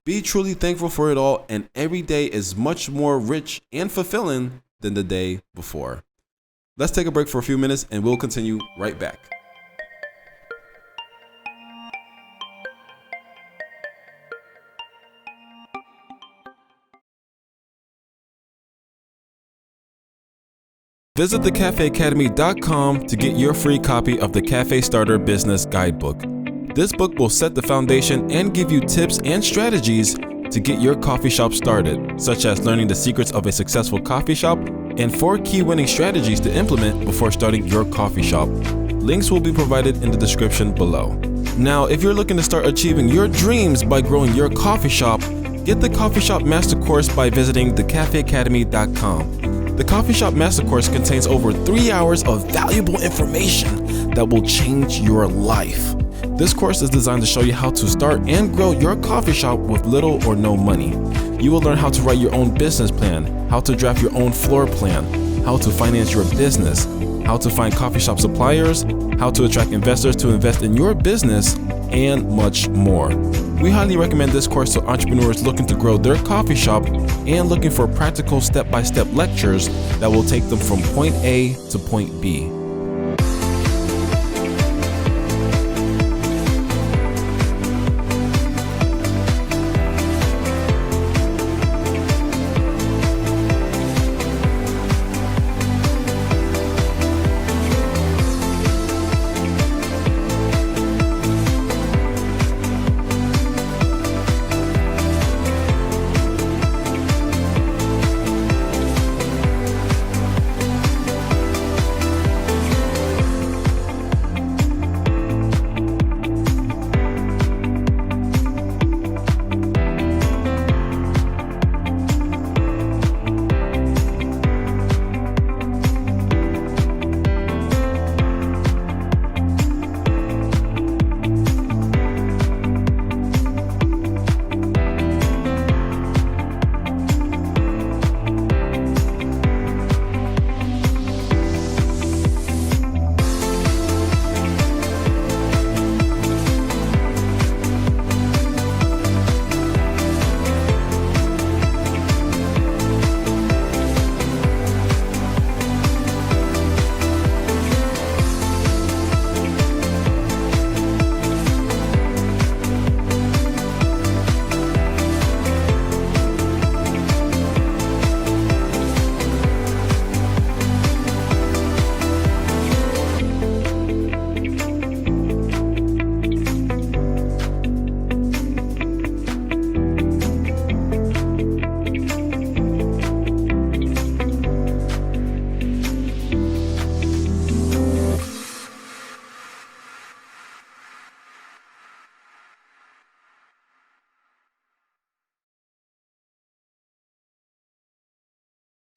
S1: Be truly thankful for it all, and every day is much more rich and fulfilling than the day before. Let's take a break for a few minutes, and we'll continue right back. Visit thecafeacademy.com to get your free copy of the Cafe Starter Business Guidebook. This book will set the foundation and give you tips and strategies to get your coffee shop started, such as learning the secrets of a successful coffee shop and 4 key winning strategies to implement before starting your coffee shop. Links will be provided in the description below. Now, if you're looking to start achieving your dreams by growing your coffee shop, get the Coffee Shop Master Course by visiting thecafeacademy.com. The Coffee Shop Master Course contains over 3 hours of valuable information that will change your life. This course is designed to show you how to start and grow your coffee shop with little or no money. You will learn how to write your own business plan, how to draft your own floor plan, how to finance your business, how to find coffee shop suppliers, how to attract investors to invest in your business, and much more. We highly recommend this course to entrepreneurs looking to grow their coffee shop and looking for practical step-by-step lectures that will take them from point A to point B.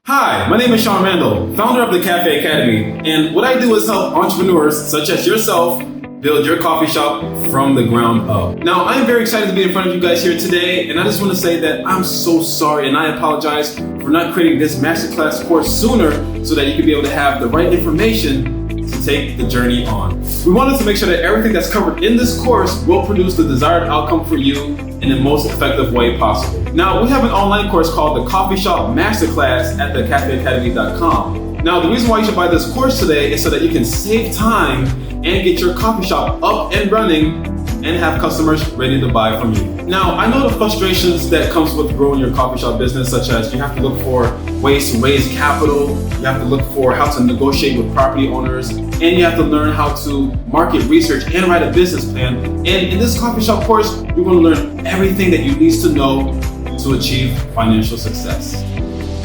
S1: Hi, my name is Shaun Randall, founder of the Cafe Academy, and what I do is help entrepreneurs such as yourself build your coffee shop from the ground up. Now, I'm very excited to be in front of you guys here today, and I just want to say that I'm so sorry and I apologize for not creating this masterclass course sooner so that you can be able to have the right information to take the journey on. We wanted to make sure that everything that's covered in this course will produce the desired outcome for you in the most effective way possible. Now, we have an online course called the Coffee Shop Masterclass at thecafeacademy.com. Now, the reason why you should buy this course today is so that you can save time and get your coffee shop up and running and have customers ready to buy from you. Now, I know the frustrations that comes with growing your coffee shop business, such as you have to look for ways to raise capital, you have to look for how to negotiate with property owners, and you have to learn how to market research and write a business plan. And in this coffee shop course, you're going to learn everything that you need to know to achieve financial success.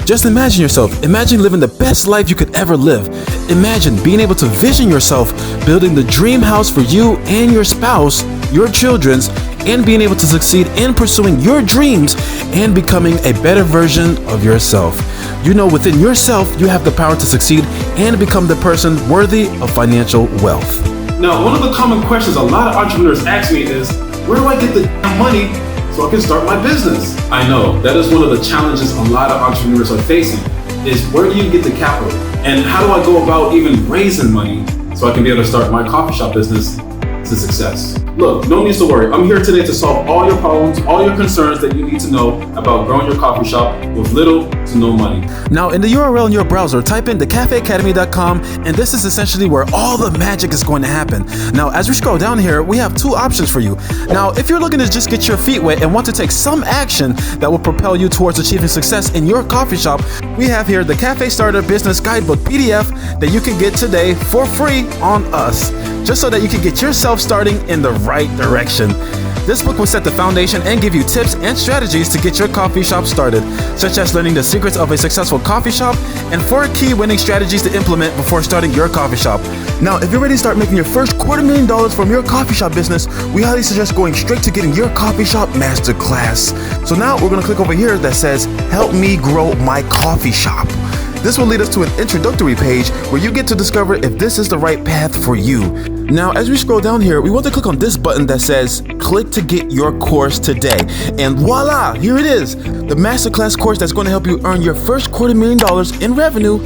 S1: Just imagine yourself. Imagine living the best life you could ever live. Imagine being able to vision yourself building the dream house for you and your spouse, your children's, and being able to succeed in pursuing your dreams and becoming a better version of yourself. You know, within yourself, you have the power to succeed and become the person worthy of financial wealth. Now, one of the common questions a lot of entrepreneurs ask me is, where do I get the money so I can start my business? I know, that is one of the challenges a lot of entrepreneurs are facing, is where do you get the capital? And how do I go about even raising money so I can be able to start my coffee shop business to success? Look, no need to worry. I'm here today to solve all your problems, all your concerns that you need to know about growing your coffee shop with little to no money. Now, in the URL in your browser, type in thecafeacademy.com, and this is essentially where all the magic is going to happen. Now, as we scroll down here, we have two options for you. Now, if you're looking to just get your feet wet and want to take some action that will propel you towards achieving success in your coffee shop, we have here the Cafe Starter Business Guidebook PDF that you can get today for free on us, just so that you can get yourself starting in the right direction. This book will set the foundation and give you tips and strategies to get your coffee shop started, such as learning the secrets of a successful coffee shop and 4 key winning strategies to implement before starting your coffee shop. Now, if you're ready to start making your first $250,000 from your coffee shop business, we highly suggest going straight to getting your coffee shop masterclass. So now we're going to click over here that says, help me grow my coffee shop. This will lead us to an introductory page where you get to discover if this is the right path for you. Now, as we scroll down here, we want to click on this button that says, click to get your course today. And voila, here it is, the masterclass course that's going to help you earn your first $250,000 in revenue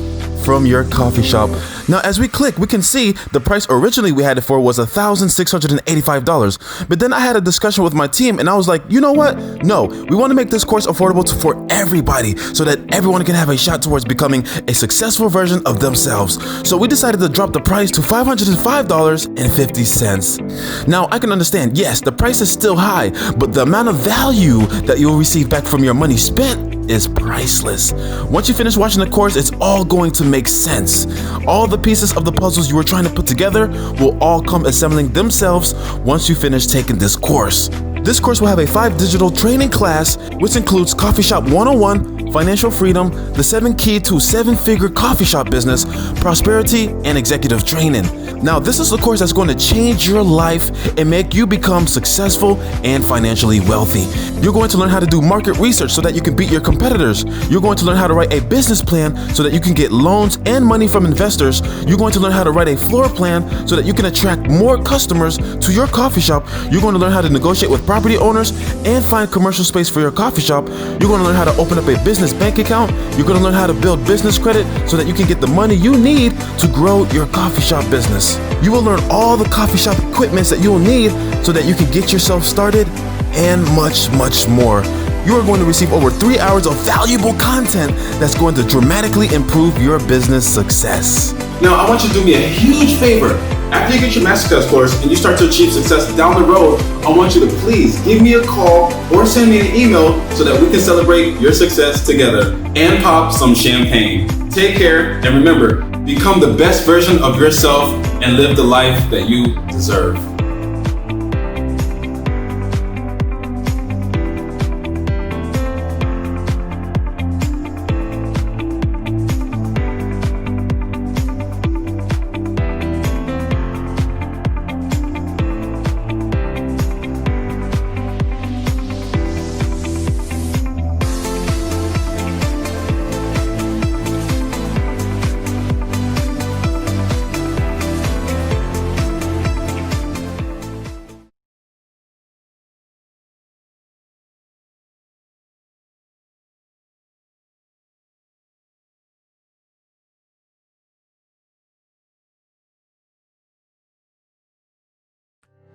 S1: from your coffee shop. Now, as we click, we can see the price originally we had it for was $1,685. But then I had a discussion with my team and I was like, you know what? No, we want to make this course affordable for everybody so that everyone can have a shot towards becoming a successful version of themselves. So we decided to drop the price to $505.50. Now, I can understand, yes, the price is still high, but the amount of value that you'll receive back from your money spent is priceless. Once you finish watching the course, it's all going to make sense. All the pieces of the puzzles you were trying to put together will all come assembling themselves once you finish taking this course. This course will have a 5 digital training class, which includes Coffee Shop 101, Financial Freedom, the 7 Key to 7-Figure Coffee Shop Business, Prosperity, and Executive Training. Now, this is a course that's going to change your life and make you become successful and financially wealthy. You're going to learn how to do market research so that you can beat your competitors. You're going to learn how to write a business plan so that you can get loans and money from investors. You're going to learn how to write a floor plan so that you can attract more customers to your coffee shop. You're going to learn how to negotiate with property owners and find commercial space for your coffee shop. You're going to learn how to open up a business bank account. You're going to learn how to build business credit so that you can get the money you need to grow your coffee shop business. You will learn all the coffee shop equipments that you'll need so that you can get yourself started and much, much more. You are going to receive over 3 hours of valuable content that's going to dramatically improve your business success. Now, I want you to do me a huge favor. After you get your masterclass course and you start to achieve success down the road, I want you to please give me a call or send me an email so that we can celebrate your success together and pop some champagne. Take care, and remember, become the best version of yourself and live the life that you deserve.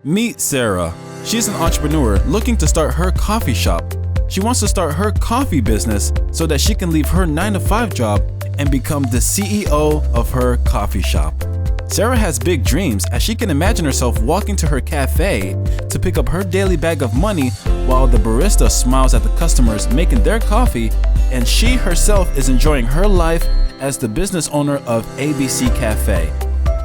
S1: Meet Sarah. She's an entrepreneur looking to start her coffee shop. She wants to start her coffee business so that she can leave her 9-to-5 job and become the CEO of her coffee shop. Sarah has big dreams as she can imagine herself walking to her cafe to pick up her daily bag of money while the barista smiles at the customers making their coffee, and she herself is enjoying her life as the business owner of ABC Cafe.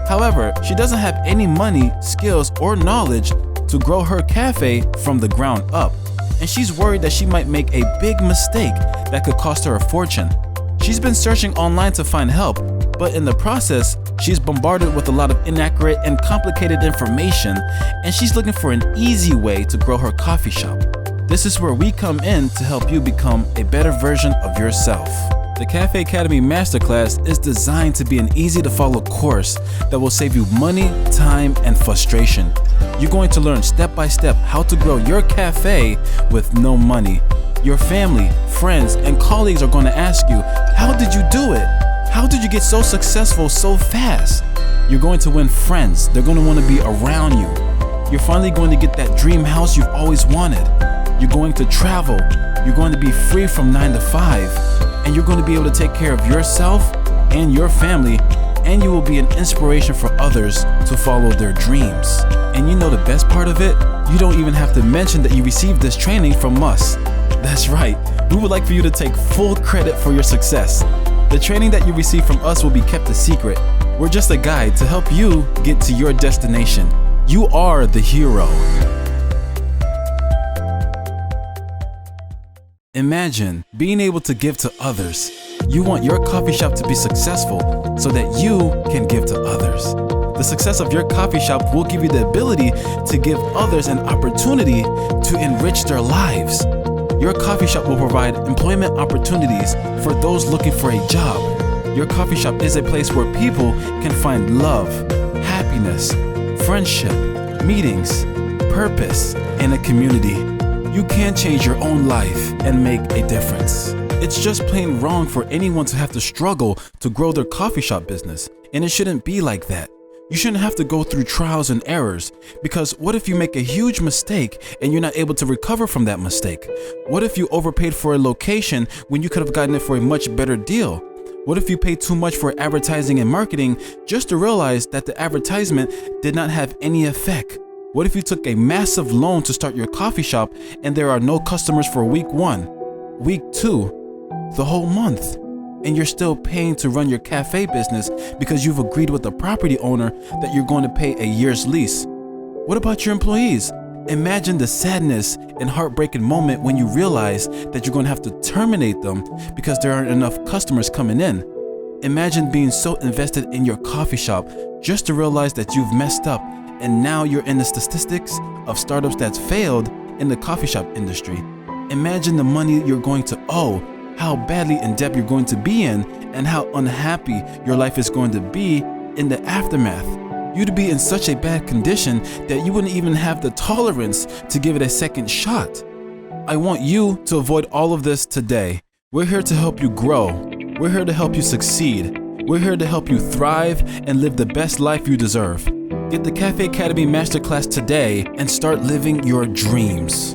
S1: However, she doesn't have any money, skills, or knowledge to grow her cafe from the ground up, and she's worried that she might make a big mistake that could cost her a fortune. She's been searching online to find help, but in the process, she's bombarded with a lot of inaccurate and complicated information, and she's looking for an easy way to grow her coffee shop. This is where we come in to help you become a better version of yourself. The Cafe Academy Masterclass is designed to be an easy-to-follow course that will save you money, time, and frustration. You're going to learn step-by-step how to grow your cafe with no money. Your family, friends, and colleagues are going to ask you, how did you do it? How did you get so successful so fast? You're going to win friends. They're going to want to be around you. You're finally going to get that dream house you've always wanted. You're going to travel. You're going to be free from 9 to 5. And you're going to be able to take care of yourself and your family, and you will be an inspiration for others to follow their dreams. And you know the best part of it? You don't even have to mention that you received this training from us. That's right, we would like for you to take full credit for your success. The training that you receive from us will be kept a secret. We're just a guide to help you get to your destination. You are the hero. Imagine being able to give to others. You want your coffee shop to be successful so that you can give to others. The success of your coffee shop will give you the ability to give others an opportunity to enrich their lives. Your coffee shop will provide employment opportunities for those looking for a job. Your coffee shop is a place where people can find love, happiness, friendship, meetings, purpose, and a community. You can change your own life and make a difference. It's just plain wrong for anyone to have to struggle to grow their coffee shop business, and it shouldn't be like that. You shouldn't have to go through trials and errors, because what if you make a huge mistake and you're not able to recover from that mistake? What if you overpaid for a location when you could have gotten it for a much better deal? What if you paid too much for advertising and marketing just to realize that the advertisement did not have any effect? What if you took a massive loan to start your coffee shop and there are no customers for week 1, week 2, the whole month, and you're still paying to run your cafe business because you've agreed with the property owner that you're going to pay a year's lease? What about your employees? Imagine the sadness and heartbreaking moment when you realize that you're going to have to terminate them because there aren't enough customers coming in. Imagine being so invested in your coffee shop just to realize that you've messed up, and now you're in the statistics of startups that's failed in the coffee shop industry. Imagine the money you're going to owe, how badly in debt you're going to be in, and how unhappy your life is going to be in the aftermath. You'd be in such a bad condition that you wouldn't even have the tolerance to give it a second shot. I want you to avoid all of this today. We're here to help you grow. We're here to help you succeed. We're here to help you thrive and live the best life you deserve. Get the Cafe Academy Masterclass today and start living your dreams.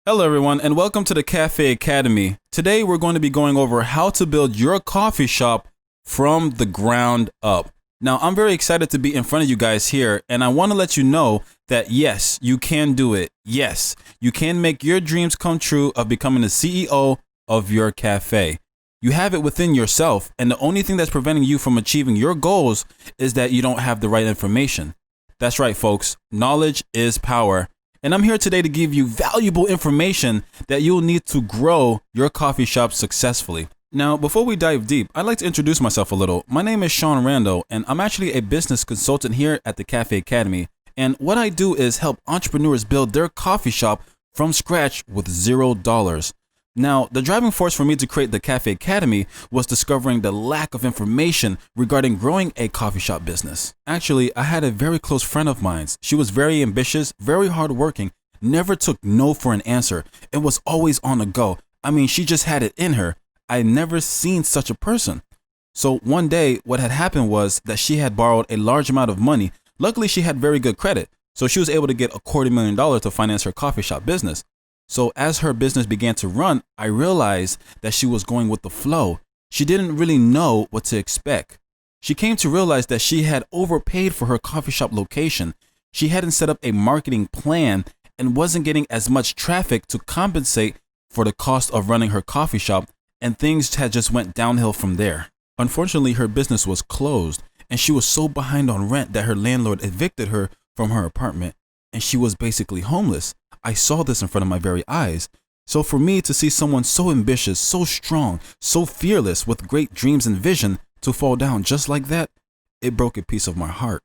S1: Hello everyone, and welcome to the Cafe Academy. Today we're going to be going over how to build your coffee shop from the ground up. Now, I'm very excited to be in front of you guys here, and I want to let you know that yes, you can do it. Yes, you can make your dreams come true of becoming the CEO of your cafe. You have it within yourself, and the only thing that's preventing you from achieving your goals is that you don't have the right information. That's right, folks. Knowledge is power. and I'm here today to give you valuable information that you'll need to grow your coffee shop successfully. Now, before we dive deep, I'd like to introduce myself a little. My name is Shaun Randall, and I'm actually a business consultant here at the Cafe Academy. And what I do is help entrepreneurs build their coffee shop from scratch with $0. Now, the driving force for me to create the Cafe Academy was discovering the lack of information regarding growing a coffee shop business. Actually, I had a very close friend of mine. She was very ambitious, very hardworking, never took no for an answer, and was always on the go. I mean, she just had it in her. I never seen such a person. So one day, what had happened was that she had borrowed a large amount of money. Luckily, she had very good credit, so she was able to get $250,000 to finance her coffee shop business. So as her business began to run, I realized that she was going with the flow. She didn't really know what to expect. She came to realize that she had overpaid for her coffee shop location. She hadn't set up a marketing plan and wasn't getting as much traffic to compensate for the cost of running her coffee shop, and things had just went downhill from there. Unfortunately, her business was closed, and she was so behind on rent that her landlord evicted her from her apartment, and she was basically homeless. I saw this in front of my very eyes. So for me to see someone so ambitious, so strong, so fearless, with great dreams and vision to fall down just like that, it broke a piece of my heart.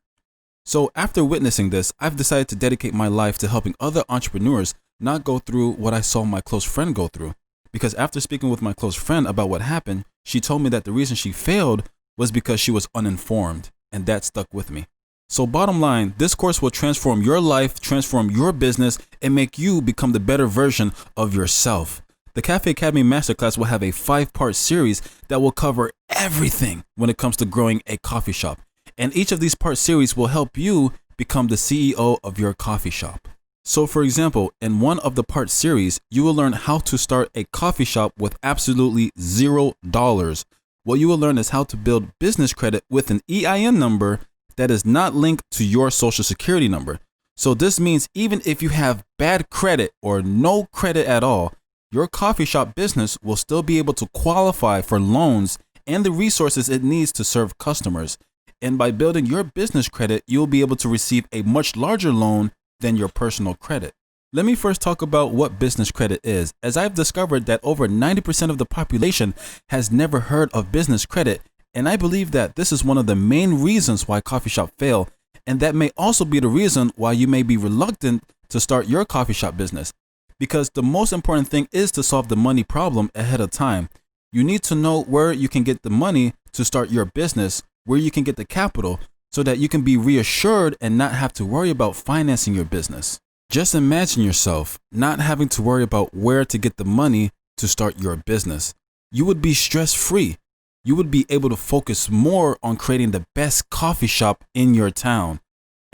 S1: So after witnessing this, I've decided to dedicate my life to helping other entrepreneurs not go through what I saw my close friend go through. Because after speaking with my close friend about what happened, she told me that the reason she failed was because she was uninformed, and that stuck with me. So bottom line, this course will transform your life, transform your business, and make you become the better version of yourself. The Cafe Academy Masterclass will have a 5-part series that will cover everything when it comes to growing a coffee shop. And each of these part series will help you become the CEO of your coffee shop. So for example, in one of the part series, you will learn how to start a coffee shop with absolutely $0. What you will learn is how to build business credit with an EIN number that is not linked to your social security number. So this means even if you have bad credit or no credit at all, your coffee shop business will still be able to qualify for loans and the resources it needs to serve customers. And by building your business credit, you'll be able to receive a much larger loan than your personal credit. Let me first talk about what business credit is, as I've discovered that over 90% of the population has never heard of business credit. And I believe that this is one of the main reasons why coffee shops fail, and that may also be the reason why you may be reluctant to start your coffee shop business. Because the most important thing is to solve the money problem ahead of time. You need to know where you can get the money to start your business, where you can get the capital, so that you can be reassured and not have to worry about financing your business. Just imagine yourself not having to worry about where to get the money to start your business. You would be stress-free. You would be able to focus more on creating the best coffee shop in your town.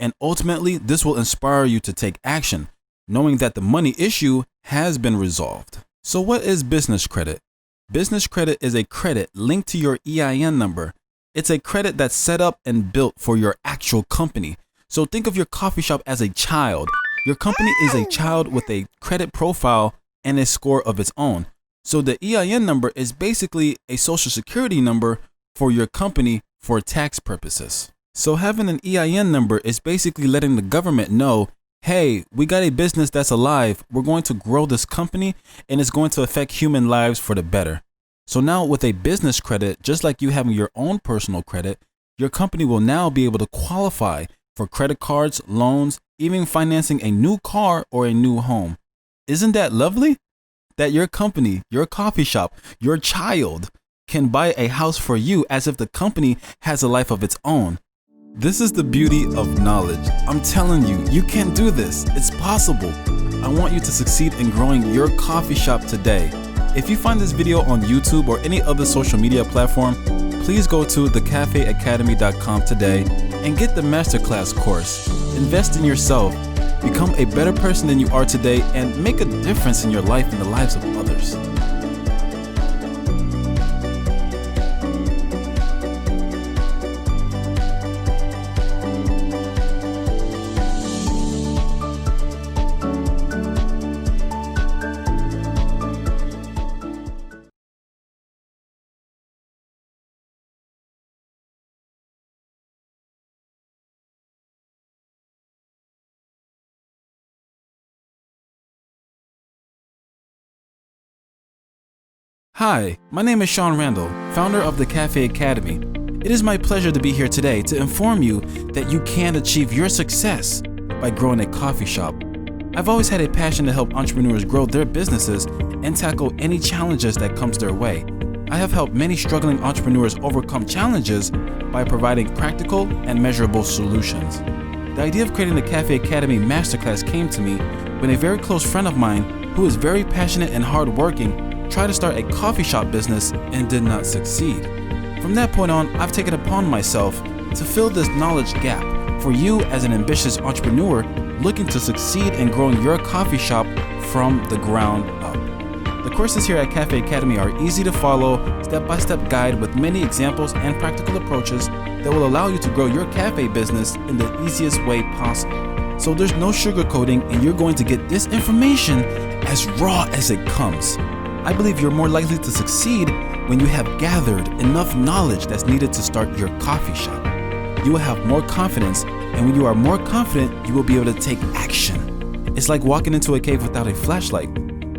S1: And ultimately, this will inspire you to take action, knowing that the money issue has been resolved. So what is business credit? Business credit is a credit linked to your EIN number. It's a credit that's set up and built for your actual company. So think of your coffee shop as a child. Your company is a child with a credit profile and a score of its own. So the EIN number is basically a social security number for your company for tax purposes. So having an EIN number is basically letting the government know, hey, we got a business that's alive. We're going to grow this company and it's going to affect human lives for the better. So now with a business credit, just like you having your own personal credit, your company will now be able to qualify for credit cards, loans, even financing a new car or a new home. Isn't that lovely? That your company, your coffee shop, your child can buy a house for you as if the company has a life of its own. This is the beauty of knowledge. I'm telling you, you can do this. It's possible. I want you to succeed in growing your coffee shop today. If you find this video on YouTube or any other social media platform, please go to thecafeacademy.com today and get the masterclass course. Invest in yourself, become a better person than you are today, and make a difference in your life and the lives of others.
S2: Hi, my name is Shaun Randall, founder of the Cafe Academy. It is my pleasure to be here today to inform you that you can achieve your success by growing a coffee shop. I've always had a passion to help entrepreneurs grow their businesses and tackle any challenges that comes their way. I have helped many struggling entrepreneurs overcome challenges by providing practical and measurable solutions. The idea of creating the Cafe Academy Masterclass came to me when a very close friend of mine who is very passionate and hardworking tried to start a coffee shop business and did not succeed. From that point on, I've taken upon myself to fill this knowledge gap for you as an ambitious entrepreneur looking to succeed in growing your coffee shop from the ground up. The courses here at Cafe Academy are easy to follow, step-by-step guide with many examples and practical approaches that will allow you to grow your cafe business in the easiest way possible. So there's no sugarcoating, and you're going to get this information as raw as it comes. I believe you're more likely to succeed when you have gathered enough knowledge that's needed to start your coffee shop. You will have more confidence, and when you are more confident, you will be able to take action. It's like walking into a cave without a flashlight.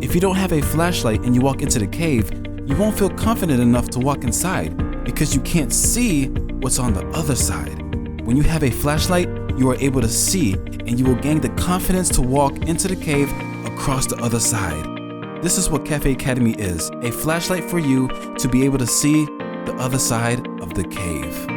S2: If you don't have a flashlight and you walk into the cave, you won't feel confident enough to walk inside because you can't see what's on the other side. When you have a flashlight, you are able to see, and you will gain the confidence to walk into the cave across the other side. This is what Cafe Academy is, a flashlight for you to be able to see the other side of the cave.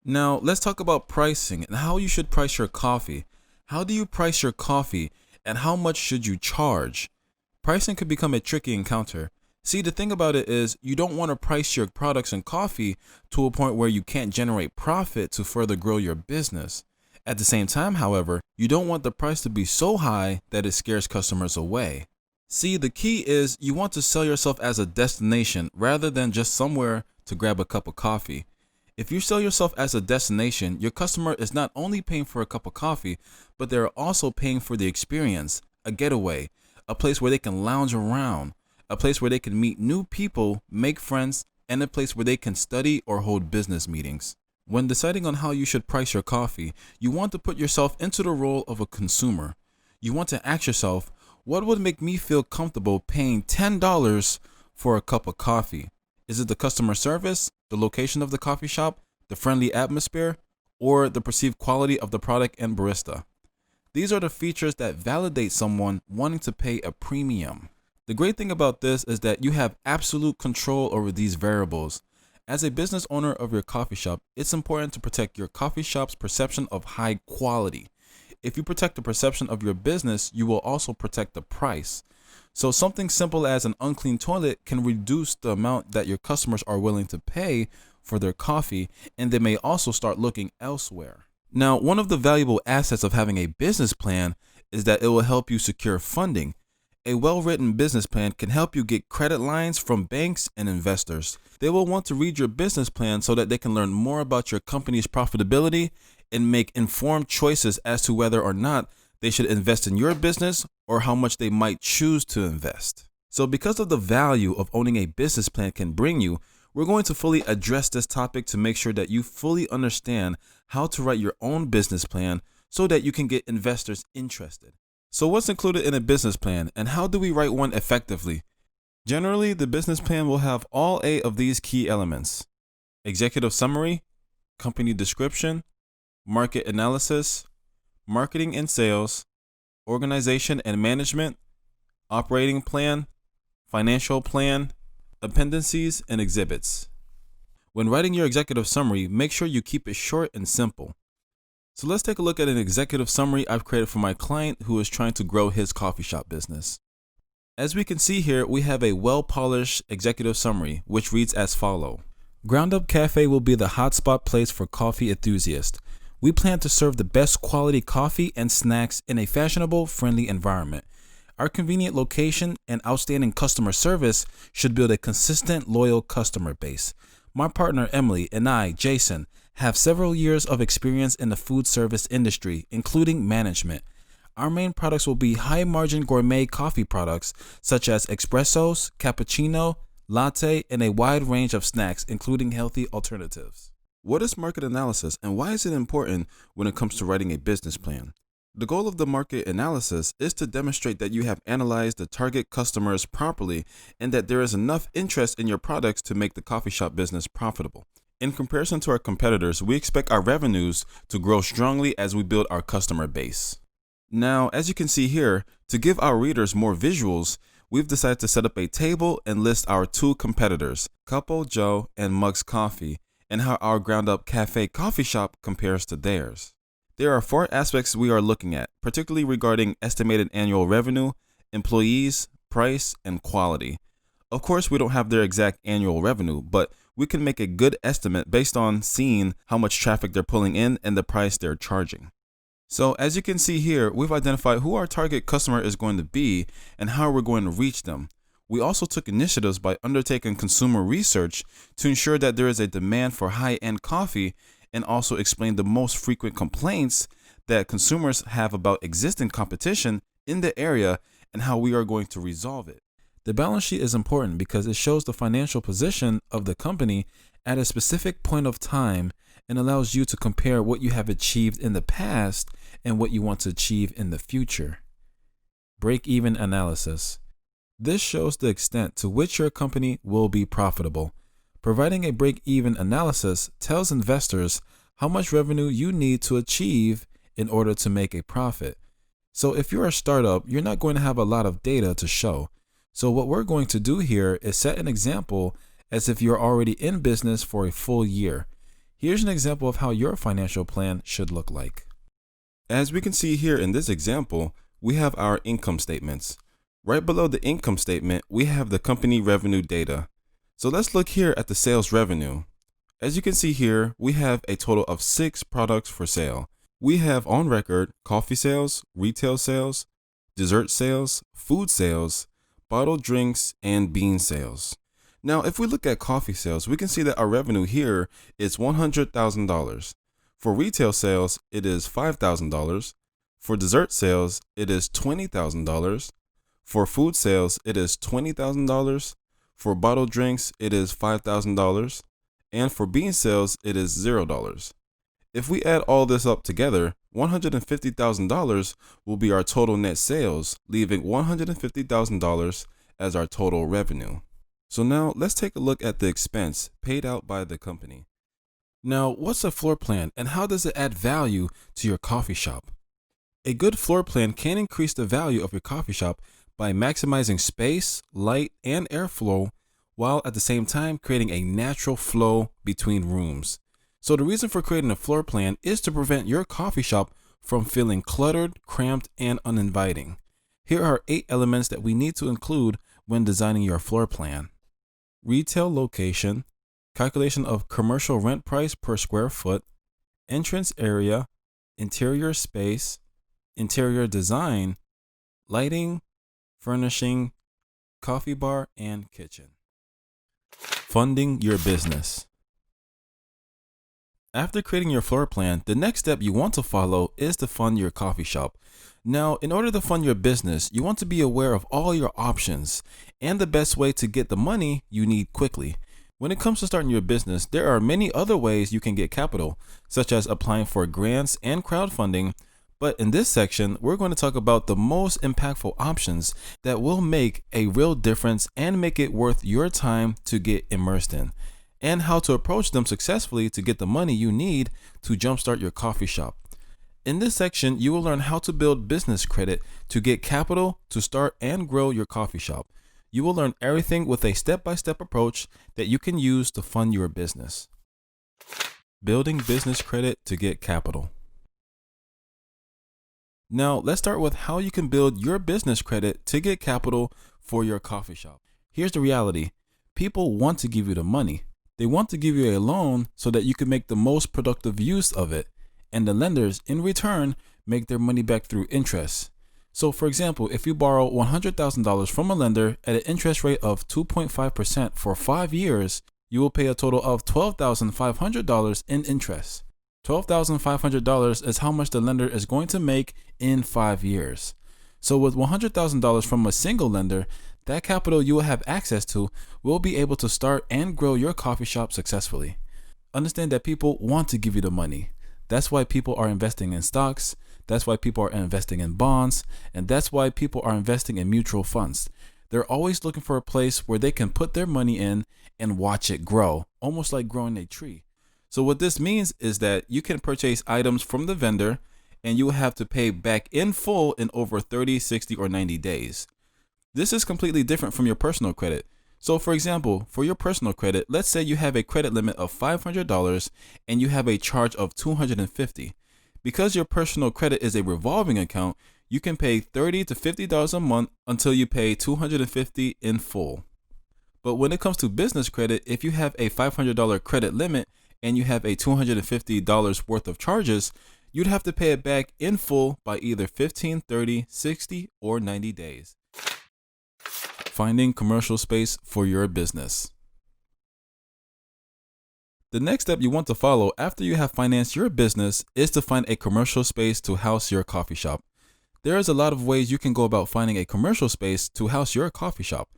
S1: Now, let's talk about pricing and how you should price your coffee. How do you price your coffee, and how much should you charge? Pricing could become a tricky encounter. See, the thing about it is you don't want to price your products and coffee to a point where you can't generate profit to further grow your business. At the same time, however, you don't want the price to be so high that it scares customers away. See, the key is you want to sell yourself as a destination rather than just somewhere to grab a cup of coffee. If you sell yourself as a destination, your customer is not only paying for a cup of coffee, but they're also paying for the experience, a getaway, a place where they can lounge around, a place where they can meet new people, make friends, and a place where they can study or hold business meetings. When deciding on how you should price your coffee, you want to put yourself into the role of a consumer. You want to ask yourself, what would make me feel comfortable paying $10 for a cup of coffee? Is it the customer service, the location of the coffee shop, the friendly atmosphere, or the perceived quality of the product and barista? These are the features that validate someone wanting to pay a premium. The great thing about this is that you have absolute control over these variables. As a business owner of your coffee shop, it's important to protect your coffee shop's perception of high quality. If you protect the perception of your business, you will also protect the price. So something simple as an unclean toilet can reduce the amount that your customers are willing to pay for their coffee, and they may also start looking elsewhere. Now, one of the valuable assets of having a business plan is that it will help you secure funding. A well-written business plan can help you get credit lines from banks and investors. They will want to read your business plan so that they can learn more about your company's profitability and make informed choices as to whether or not they should invest in your business or how much they might choose to invest. So because of the value of owning a business plan can bring you, we're going to fully address this topic to make sure that you fully understand how to write your own business plan so that you can get investors interested. So what's included in a business plan, and how do we write one effectively? Generally, the business plan will have all 8 of these key elements: executive summary, company description, market analysis, marketing and sales, organization and management, operating plan, financial plan, appendices, and exhibits. When writing your executive summary, make sure you keep it short and simple. So let's take a look at an executive summary I've created for my client who is trying to grow his coffee shop business. As we can see here, we have a well-polished executive summary, which reads as follows.
S2: Ground Up Cafe will be the hotspot place for coffee enthusiasts. We plan to serve the best quality coffee and snacks in a fashionable, friendly environment. Our convenient location and outstanding customer service should build a consistent, loyal customer base. My partner Emily and I, Jason, have several years of experience in the food service industry, including management. Our main products will be high-margin gourmet coffee products such as espressos, cappuccino, latte, and a wide range of snacks, including healthy alternatives. What is market analysis and why is it important when it comes to writing a business plan? The goal of the market analysis is to demonstrate that you have analyzed the target customers properly and that there is enough interest in your products to make the coffee shop business profitable. In comparison to our competitors, we expect our revenues to grow strongly as we build our customer base. Now, as you can see here, to give our readers more visuals, we've decided to set up a table and list our two competitors, Couple Joe and Mugs Coffee, and how our Ground Up Cafe coffee shop compares to theirs. There are 4 aspects we are looking at, particularly regarding estimated annual revenue, employees, price, and quality. Of course, we don't have their exact annual revenue, but we can make a good estimate based on seeing how much traffic they're pulling in and the price they're charging. So as you can see here, we've identified who our target customer is going to be and how we're going to reach them. We also took initiatives by undertaking consumer research to ensure that there is a demand for high-end coffee and also explain the most frequent complaints that consumers have about existing competition in the area and how we are going to resolve it. The balance sheet is important because it shows the financial position of the company at a specific point of time and allows you to compare what you have achieved in the past and what you want to achieve in the future. Break-even analysis. This shows the extent to which your company will be profitable. Providing a break-even analysis tells investors how much revenue you need to achieve in order to make a profit. So if you're a startup, you're not going to have a lot of data to show. So what we're going to do here is set an example as if you're already in business for a full year. Here's an example of how your financial plan should look like. As we can see here in this example, we have our income statements. Right below the income statement, we have the company revenue data. So let's look here at the sales revenue. As you can see here, we have a total of 6 products for sale. We have on record coffee sales, retail sales, dessert sales, food sales, bottled drinks, and bean sales. Now, if we look at coffee sales, we can see that our revenue here is $100,000. For retail sales, it is $5,000. For dessert sales, it is $20,000. For food sales, it is $20,000. For bottled drinks, it is $5,000. And for bean sales, it is $0. If we add all this up together, $150,000 will be our total net sales, leaving $150,000 as our total revenue. So now let's take a look at the expense paid out by the company. Now, what's a floor plan and how does it add value to your coffee shop? A good floor plan can increase the value of your coffee shop by maximizing space, light, and airflow, while at the same time creating a natural flow between rooms. So the reason for creating a floor plan is to prevent your coffee shop from feeling cluttered, cramped, and uninviting. Here are 8 elements that we need to include when designing your floor plan. Retail location, calculation of commercial rent price per square foot, entrance area, interior space, interior design, lighting, furnishing, coffee bar, and kitchen. Funding your business. After creating your floor plan, the next step you want to follow is to fund your coffee shop. Now, in order to fund your business, you want to be aware of all your options and the best way to get the money you need quickly. When it comes to starting your business, there are many other ways you can get capital, such as applying for grants and crowdfunding. But in this section, we're going to talk about the most impactful options that will make a real difference and make it worth your time to get immersed in, and how to approach them successfully to get the money you need to jumpstart your coffee shop. In this section, you will learn how to build business credit to get capital to start and grow your coffee shop. You will learn everything with a step-by-step approach that you can use to fund your business. Building business credit to get capital. Now, let's start with how you can build your business credit to get capital for your coffee shop. Here's the reality. People want to give you the money, They want to give you a loan so that you can make the most productive use of it, and the lenders, in return, make their money back through interest. So, for example, if you borrow $100,000 from a lender at an interest rate of 2.5% for 5 years, you will pay a total of $12,500 in interest. $12,500 is how much the lender is going to make in 5 years. So with $100,000 from a single lender, that capital you will have access to will be able to start and grow your coffee shop successfully. Understand that people want to give you the money. That's why people are investing in stocks. That's why people are investing in bonds. And that's why people are investing in mutual funds. They're always looking for a place where they can put their money in and watch it grow, almost like growing a tree. So what this means is that you can purchase items from the vendor and you will have to pay back in full in over 30, 60, or 90 days. This is completely different from your personal credit. So for example, for your personal credit, let's say you have a credit limit of $500 and you have a charge of $250. Because your personal credit is a revolving account, you can pay $30 to $50 a month until you pay $250 in full. But when it comes to business credit, if you have a $500 credit limit and you have a $250 worth of charges, you'd have to pay it back in full by either 15, 30, 60, or 90 days. Finding commercial space for your business. The next step you want to follow after you have financed your business is to find a commercial space to house your coffee shop. There is a lot of ways you can go about finding a commercial space to house your coffee shop.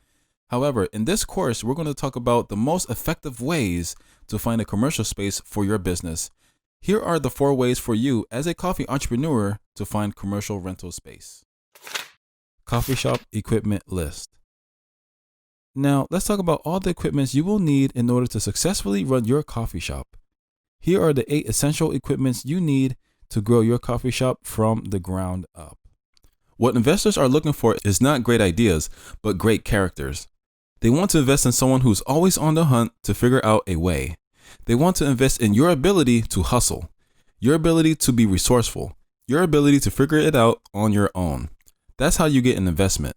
S2: However, in this course, we're going to talk about the most effective ways to find a commercial space for your business. Here are the 4 ways for you as a coffee entrepreneur to find commercial rental space. Coffee shop equipment list. Now, let's talk about all the equipments you will need in order to successfully run your coffee shop. Here are the 8 essential equipments you need to grow your coffee shop from the ground up. What investors are looking for is not great ideas, but great characters. They want to invest in someone who's always on the hunt to figure out a way. They want to invest in your ability to hustle, your ability to be resourceful, your ability to figure it out on your own. That's how you get an investment.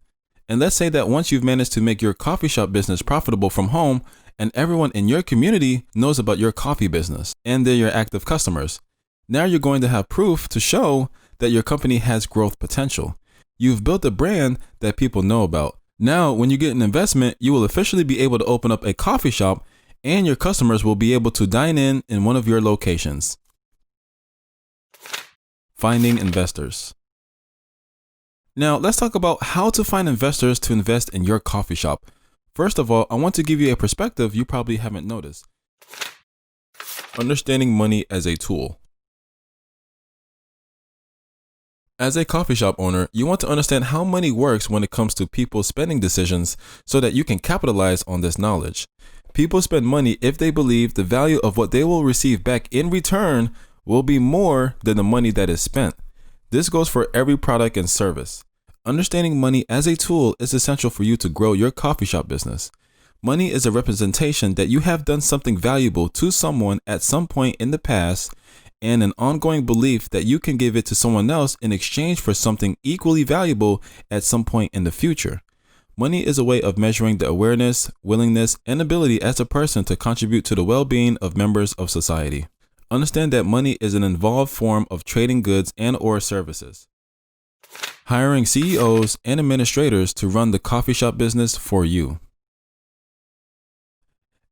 S2: And let's say that once you've managed to make your coffee shop business profitable from home and everyone in your community knows about your coffee business and they're your active customers, now you're going to have proof to show that your company has growth potential. You've built a brand that people know about. Now, when you get an investment, you will officially be able to open up a coffee shop and your customers will be able to dine in one of your locations. Finding investors. Now, let's talk about how to find investors to invest in your coffee shop. First of all, I want to give you a perspective you probably haven't noticed. Understanding money as a tool. As a coffee shop owner, you want to understand how money works when it comes to people's spending decisions so that you can capitalize on this knowledge. People spend money if they believe the value of what they will receive back in return will be more than the money that is spent. This goes for every product and service. Understanding money as a tool is essential for you to grow your coffee shop business. Money is a representation that you have done something valuable to someone at some point in the past and an ongoing belief that you can give it to someone else in exchange for something equally valuable at some point in the future. Money is a way of measuring the awareness, willingness, and ability as a person to contribute to the well-being of members of society. Understand that money is an involved form of trading goods and/or services. Hiring CEOs and administrators to run the coffee shop business for you.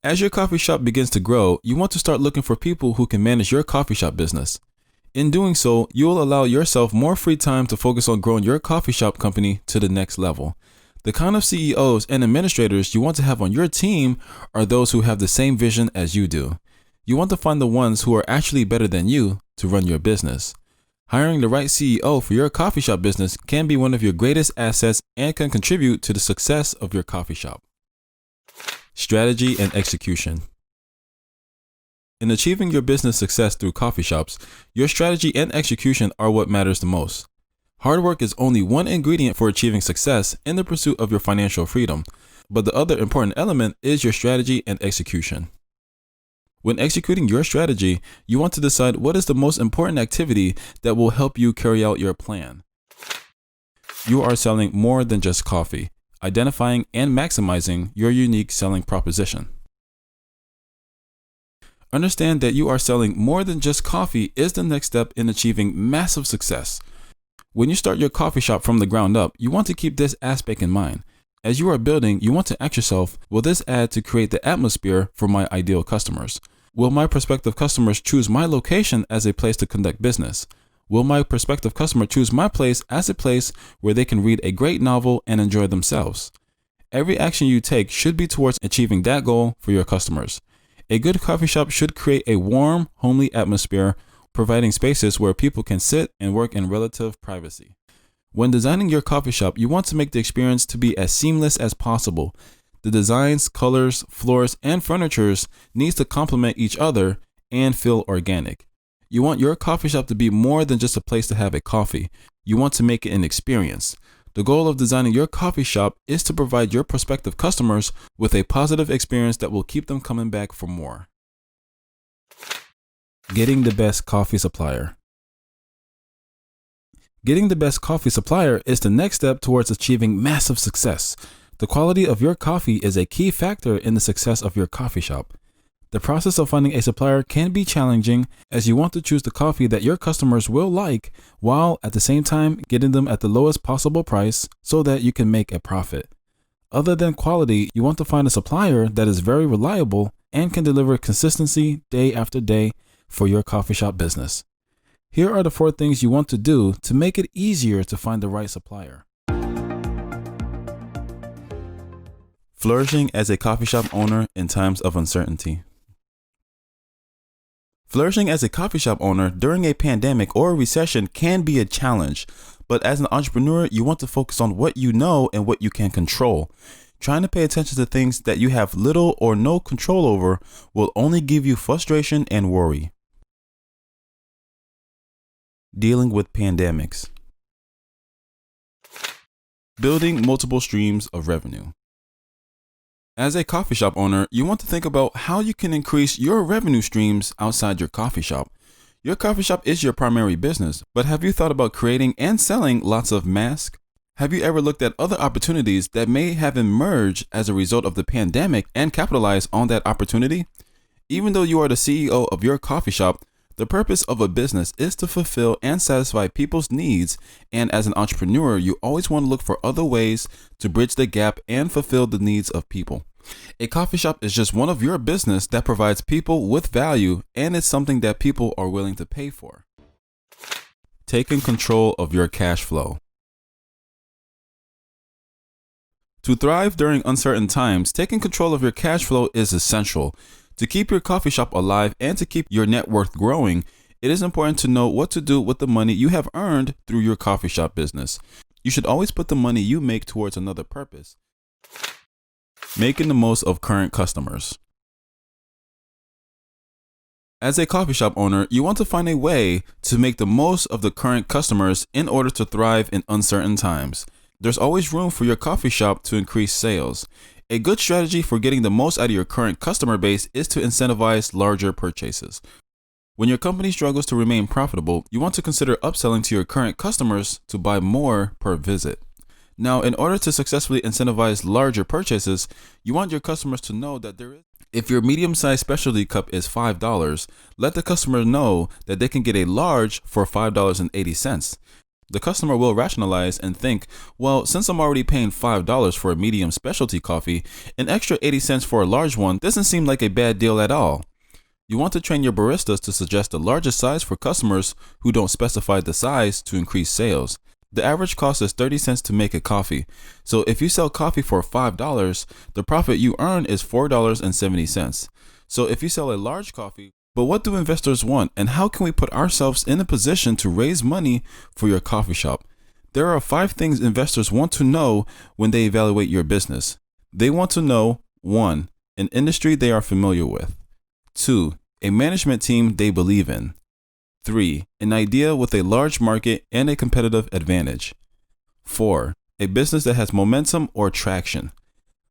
S2: As your coffee shop begins to grow, you want to start looking for people who can manage your coffee shop business. In doing so, you will allow yourself more free time to focus on growing your coffee shop company to the next level. The kind of CEOs and administrators you want to have on your team are those who have the same vision as you do. You want to find the ones who are actually better than you to run your business. Hiring the right CEO for your coffee shop business can be one of your greatest assets and can contribute to the success of your coffee shop. Strategy and execution. In achieving your business success through coffee shops, your strategy and execution are what matters the most. Hard work is only one ingredient for achieving success in the pursuit of your financial freedom, but the other important element is your strategy and execution. When executing your strategy, you want to decide what is the most important activity that will help you carry out your plan. You are selling more than just coffee, identifying and maximizing your unique selling proposition. Understand that you are selling more than just coffee is the next step in achieving massive success. When you start your coffee shop from the ground up, you want to keep this aspect in mind. As you are building, you want to ask yourself, will this add to create the atmosphere for my ideal customers? Will my prospective customers choose my location as a place to conduct business? Will my prospective customer choose my place as a place where they can read a great novel and enjoy themselves? Every action you take should be towards achieving that goal for your customers. A good coffee shop should create a warm, homely atmosphere, providing spaces where people can sit and work in relative privacy. When designing your coffee shop, you want to make the experience to be as seamless as possible. The designs, colors, floors, and furnitures needs to complement each other and feel organic. You want your coffee shop to be more than just a place to have a coffee. You want to make it an experience. The goal of designing your coffee shop is to provide your prospective customers with a positive experience that will keep them coming back for more. Getting the best coffee supplier. Getting the best coffee supplier is the next step towards achieving massive success. The quality of your coffee is a key factor in the success of your coffee shop. The process of finding a supplier can be challenging as you want to choose the coffee that your customers will like while at the same time getting them at the lowest possible price so that you can make a profit. Other than quality, you want to find a supplier that is very reliable and can deliver consistency day after day for your coffee shop business. Here are the 4 things you want to do to make it easier to find the right supplier. Flourishing as a coffee shop owner in times of uncertainty. Flourishing as a coffee shop owner during a pandemic or a recession can be a challenge, but as an entrepreneur, you want to focus on what you know and what you can control. Trying to pay attention to things that you have little or no control over will only give you frustration and worry. Dealing with pandemics. Building multiple streams of revenue. As a coffee shop owner, you want to think about how you can increase your revenue streams outside your coffee shop. Your coffee shop is your primary business, but have you thought about creating and selling lots of masks? Have you ever looked at other opportunities that may have emerged as a result of the pandemic and capitalized on that opportunity? Even though you are the CEO of your coffee shop, the purpose of a business is to fulfill and satisfy people's needs, and as an entrepreneur, you always want to look for other ways to bridge the gap and fulfill the needs of people. A coffee shop is just one of your business that provides people with value, and it's something that people are willing to pay for. Taking control of your cash flow. To thrive during uncertain times, taking control of your cash flow is essential. To keep your coffee shop alive and to keep your net worth growing, it is important to know what to do with the money you have earned through your coffee shop business. You should always put the money you make towards another purpose. Making the most of current customers. As a coffee shop owner, you want to find a way to make the most of the current customers in order to thrive in uncertain times. There's always room for your coffee shop to increase sales. A good strategy for getting the most out of your current customer base is to incentivize larger purchases. When your company struggles to remain profitable, you want to consider upselling to your current customers to buy more per visit. Now, in order to successfully incentivize larger purchases, you want your customers to know that if your medium-sized specialty cup is $5, let the customer know that they can get a large for $5.80. The customer will rationalize and think, well, since I'm already paying $5 for a medium specialty coffee, an extra 80 cents for a large one doesn't seem like a bad deal at all. You want to train your baristas to suggest the largest size for customers who don't specify the size to increase sales. The average cost is 30 cents to make a coffee. So if you sell coffee for $5, the profit you earn is $4.70. So if you sell a large coffee, but what do investors want, and how can we put ourselves in a position to raise money for your coffee shop? There are 5 things investors want to know when they evaluate your business. They want to know 1. An industry they are familiar with. 2. A management team they believe in. 3. An idea with a large market and a competitive advantage. 4. A business that has momentum or traction.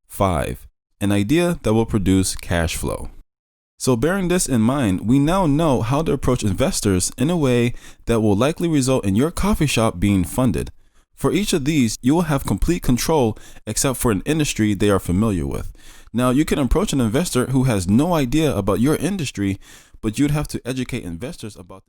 S2: 5. An idea that will produce cash flow. So bearing this in mind, we now know how to approach investors in a way that will likely result in your coffee shop being funded. For each of these, you will have complete control except for an industry they are familiar with. Now, you can approach an investor who has no idea about your industry, but you'd have to educate investors about